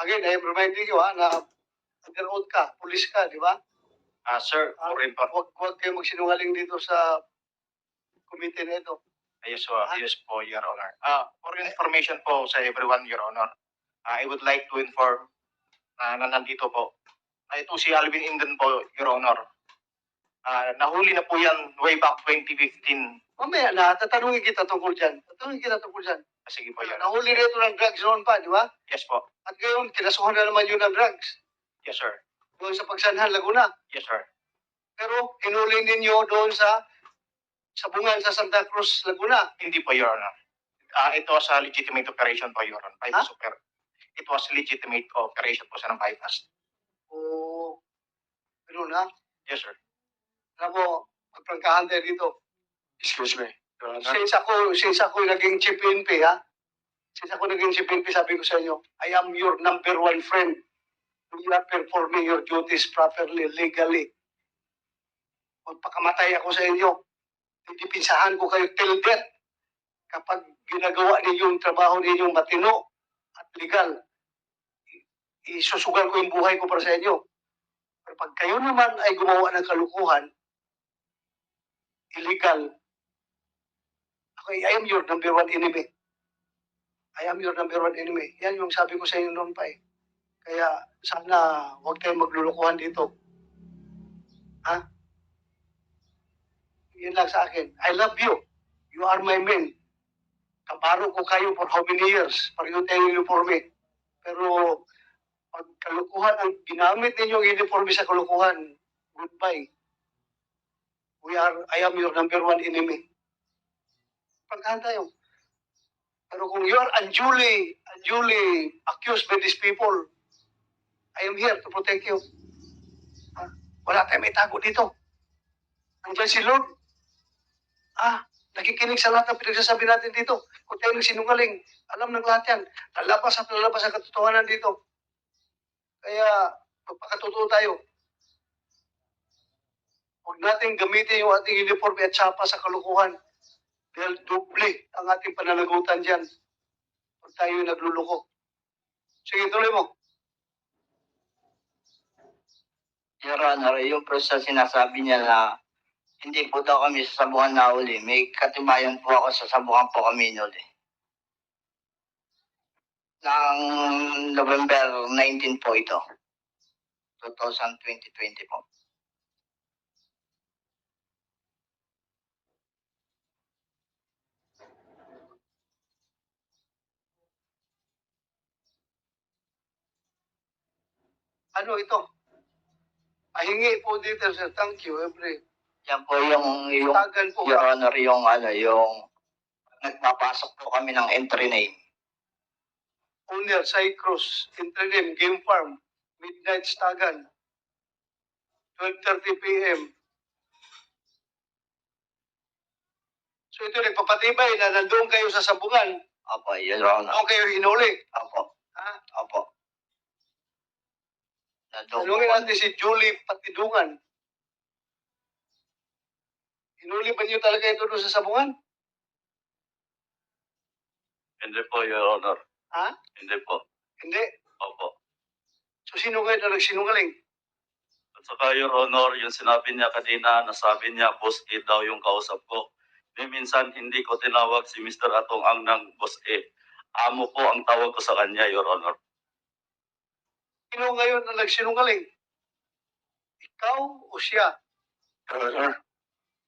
Speaker 1: Again, I am reminding you na under oath ka, pulis ka, di ba?
Speaker 8: Sir, for
Speaker 1: Huwag kayo magsinungaling dito sa committee na ito.
Speaker 8: yes po, Your Honor. For information po sa everyone, Your Honor, I would like to inform na nandito po. Ito si Alvin Inden po, Your Honor. Nahuli na po yan way back 2015.
Speaker 1: Mamaya na, tatanungin kita tungkol dyan.
Speaker 8: Sige po, Your Honor.
Speaker 1: Nahuli na ito ng drugs noon pa, di ba?
Speaker 8: Yes po.
Speaker 1: At ngayon, kinasuhan na naman yun ng drugs.
Speaker 8: Yes, sir.
Speaker 1: Doon sa Pagsanhan, Laguna.
Speaker 8: Yes, sir.
Speaker 1: Pero hinuli ninyo doon sa Sabungan sa Santa Cruz, Laguna.
Speaker 8: Hindi po, Your Honor. It was a legitimate operation po, Your Honor. It was legitimate operation po sa ng bypass.
Speaker 1: O, pero na,
Speaker 8: Yes, sir.
Speaker 1: alam mo, magprangkahan tayo dito.
Speaker 8: Excuse me, Your Honor.
Speaker 1: Since ako naging chief PNP, sabi ko sa inyo, I am your number one friend. You are performing your duties properly, legally. Magpakamatay ako sa inyo. Dipinsahan ko kayo till death. Kapag ginagawa ninyo yung trabaho ninyong matino at legal, isusugal ko yung buhay ko para sa inyo. Pero pag kayo naman ay gumawa ng kalukuhan, illegal, I am your number one enemy. Yan yung sabi ko sa inyo noon pa eh. Kaya sana huwag tayong maglulukuhan dito. Ha? Yun lang sa akin. I love you. You are my man. Kaparo ko kayo for how many years? Pareho tayong uniforme. Pero pag kalukuhan, ang ginamit ninyong uniforme sa kalukuhan, goodbye. I am your number one enemy. Pagkahan tayo. Pero kung you are unduly accused by these people, I am here to protect you. Wala tayong may tago dito. Nandiyan si Lord. Nakikinig sa lahat ng pinagsasabi natin dito. Kung tayo nagsinungaling, alam ng lahat yan. Lalabas ang katotohanan dito. Kaya, magpakatotoo tayo. Huwag natin gamitin yung ating uniform at tsapa sa kalukuhan. Dahil doble ang ating pananagutan dyan. tayo nagluloko. Sige, tuloy mo.
Speaker 7: Your Honor, yung po sa sinasabi niya na hindi po daw kami sa sabungan na uli. May katibayan po ako sa sabungan po kami nuli. Ng November 19 po ito. 2020 po.
Speaker 1: Ano ito? Pahingi po dito, sir. Thank you.
Speaker 7: Yan po yung
Speaker 1: Tagan po.
Speaker 7: Your Honor, yung nagpapasok po kami ng entry name.
Speaker 1: Owner, Cycross, Interim, Game Farm, Midnight Stagan, 12:30 p.m. So ito nagpapatibay na nandoon kayo sa sabungan.
Speaker 7: Opo, Your Honor.
Speaker 1: Doon kayo hinuli.
Speaker 7: Opo.
Speaker 1: Ha?
Speaker 7: Opo.
Speaker 1: Tanungin natin si Julie Patidungan. Hinuli ba niyo talaga ito doon sa sabungan?
Speaker 2: Hindi po, Your Honor.
Speaker 1: Ha?
Speaker 2: Hindi po.
Speaker 1: Hindi.
Speaker 2: Opo.
Speaker 1: So sino kayo na nagsinungaling?
Speaker 2: At saka, Your Honor, yung sinabi niya kanina, nasabi niya, Boss A daw yung kausap ko. Minsan, hindi ko tinawag si Mr. Atong Ang ng Boss A. Amo po ang tawag ko sa kanya, Your Honor.
Speaker 1: Sino ngayon na nagsinungaling? Ikaw o siya?
Speaker 9: Your Honor,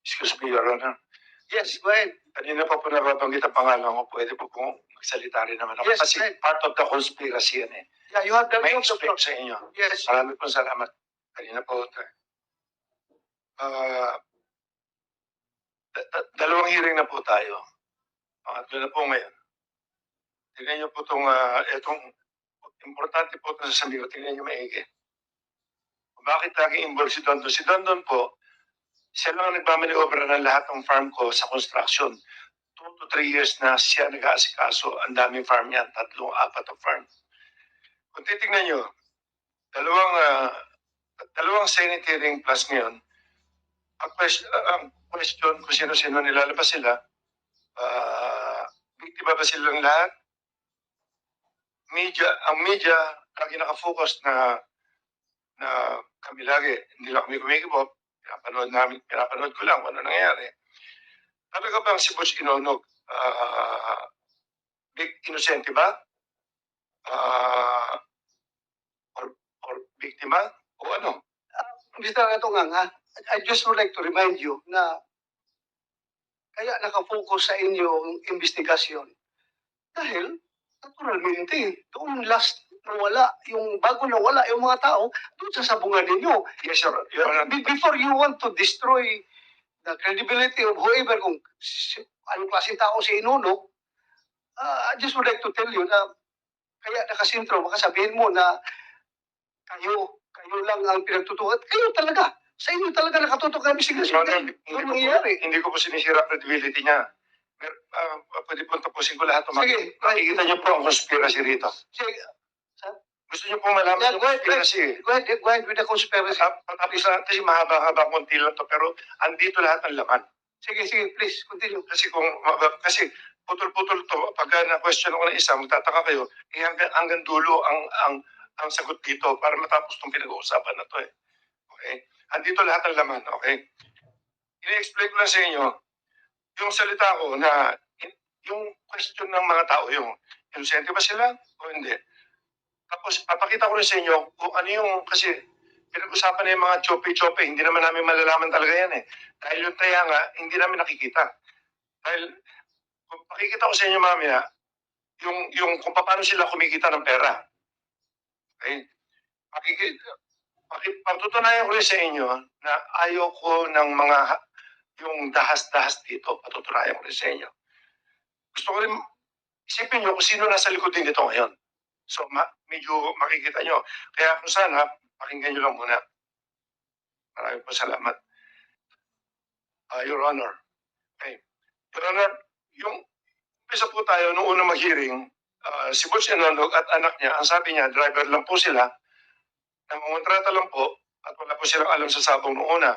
Speaker 9: excuse me, Your Honor.
Speaker 1: Yes, go ahead.
Speaker 9: Kanina pa po nababanggit ang pangalan ko. Pwede po pong magsalita rin naman ako.
Speaker 1: Yes,
Speaker 9: Kasi
Speaker 1: right.
Speaker 9: part of the conspiracy yan eh.
Speaker 1: Yeah, you have the
Speaker 9: May
Speaker 1: you have the
Speaker 9: explain
Speaker 1: floor.
Speaker 9: sa inyo.
Speaker 1: Yes.
Speaker 9: Marami pong salamat. Kanina po. Dalawang hearing na po tayo. Pangatlo na po ngayon. Tingnan niyo po itong importante po ito sa sabi ko. Tingnan niyo maigi. Bakit laging involved si Dondon? Si Dondon po, siya lang ang nagmamaniobra ng lahat ng farm ko sa construction. 2 to 3 years na siya nag-aasikaso. Ang daming farm niyan, 3, 4 na farm. Kung titignan nyo, dalawang Senate hearing plus ngayon, ang question kung sino-sino nilalabas sila, biktima ba silang lahat? Ang media, lagi nakafocus na kami lagi, hindi lang kami kumikibot, pinapanood ko lang kung ano nangyayari. Talaga bang si Butch Inonog, inosente ba? Or biktima? O ano?
Speaker 1: Mr. Atongang, ha? I just would like to remind you na kaya nakafocus sa inyong investigasyon. Dahil, naturalmente, doon last nawala, bago nawala yung mga tao, doon sa sabungan ninyo.
Speaker 9: Yes, Your Honor.
Speaker 1: Before you want to destroy the credibility of whoever, kung anong klaseng tao si Inuno, I just would like to tell you na kaya nakasintro, baka sabihin mo na kayo lang ang pinagtutukan. Kayo talaga. Sa inyo talaga nakatutok ang investigasyon. Ano nangyayari?
Speaker 9: Hindi ko po sinisira credibility niya. Pwede po tapusin ko lahat.
Speaker 1: Sige.
Speaker 9: Makikita niyo po ang conspiracy rito.
Speaker 1: Sige.
Speaker 9: Gusto niyo po malaman
Speaker 1: Yeah,
Speaker 9: yung conspiracy.
Speaker 1: Go ahead with the conspiracy.
Speaker 9: Tapos kasi mahaba-haba konti lang to, pero andito lahat ng laman.
Speaker 1: Sige, please, continue.
Speaker 9: Kasi putol-putol to, pagka na-question ako ng isa, magtataka kayo, hanggang dulo ang sagot dito para matapos itong pinag-uusapan na to eh. Okay? Andito lahat ng laman, okay? Ine-explain ko lang sa inyo, yung salita ko na, yung question ng mga tao, yung inosente ba sila o hindi? Tapos, papakita ko rin sa inyo kung ano yung, kasi pinag-usapan na yung mga chope-chope, hindi naman namin malalaman talaga yan eh. Dahil yung taya nga, hindi namin nakikita. Dahil, kung pakikita ko sa inyo mamaya, yung kung paano sila kumikita ng pera. Okay? Patutunayan ko rin sa inyo na ayaw ko ng yung dahas-dahas dito. Patutunayan ko rin sa inyo. Gusto ko rin, isipin nyo kung sino nasa likod din dito ngayon. So, medyo makikita nyo. Kaya kung sana, pakinggan nyo lang muna. Maraming po salamat. Your Honor. Okay. Your Honor, yung isa po tayo nung unang mag-hearing, si Butch Inonog at anak niya, ang sabi niya, driver lang po sila, nangungontrata lang po, at wala po silang alam sa sabong noong una.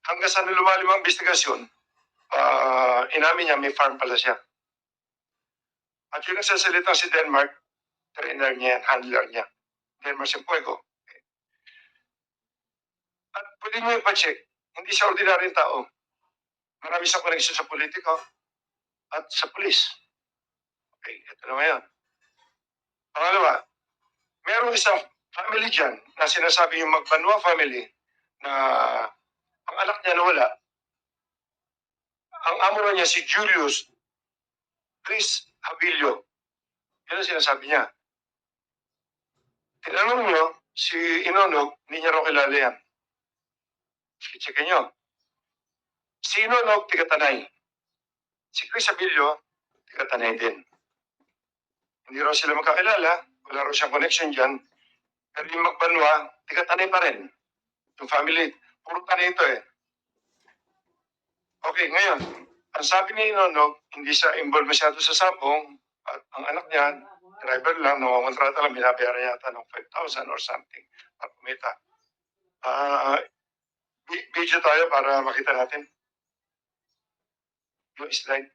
Speaker 9: Hanggang sa lumalim ang investigasyon, inamin niya may farm pala siya. At yung nagsasalita si Denmark, trainer niya yan, handler niya. Denmark Simpuego. At pwede nyo ipacheck, hindi siya ordinaryong tao. Marami siyang connection sa politiko at sa pulis. Okay, ito na ngayon. Pangalawa, merong isang family dyan na sinasabi yung Magbanwa family na ang anak niya nawala. Ang amo na niya si Julius Chris Abilio. Yan ang sinasabi niya. Tinanong nyo, si Inonog, hindi niya raw kilala yan. Checkin nyo. Si Inonog, tiga-Tanay. Si Chris Abilio, tiga-Tanay din. Hindi raw sila magkakilala, wala raw siyang connection dyan. Pero yung Magbanwa, tiga-Tanay pa rin. Yung family, puro Tanay ito eh. Okay, ngayon, ang sabi ni Inonog, hindi siya involved masyado sa sabong at ang anak niya, driver lang, nangungontrata lang, binabayaran yata ng 5,000 or something para kumita. Video tayo para makita natin. Yung slide.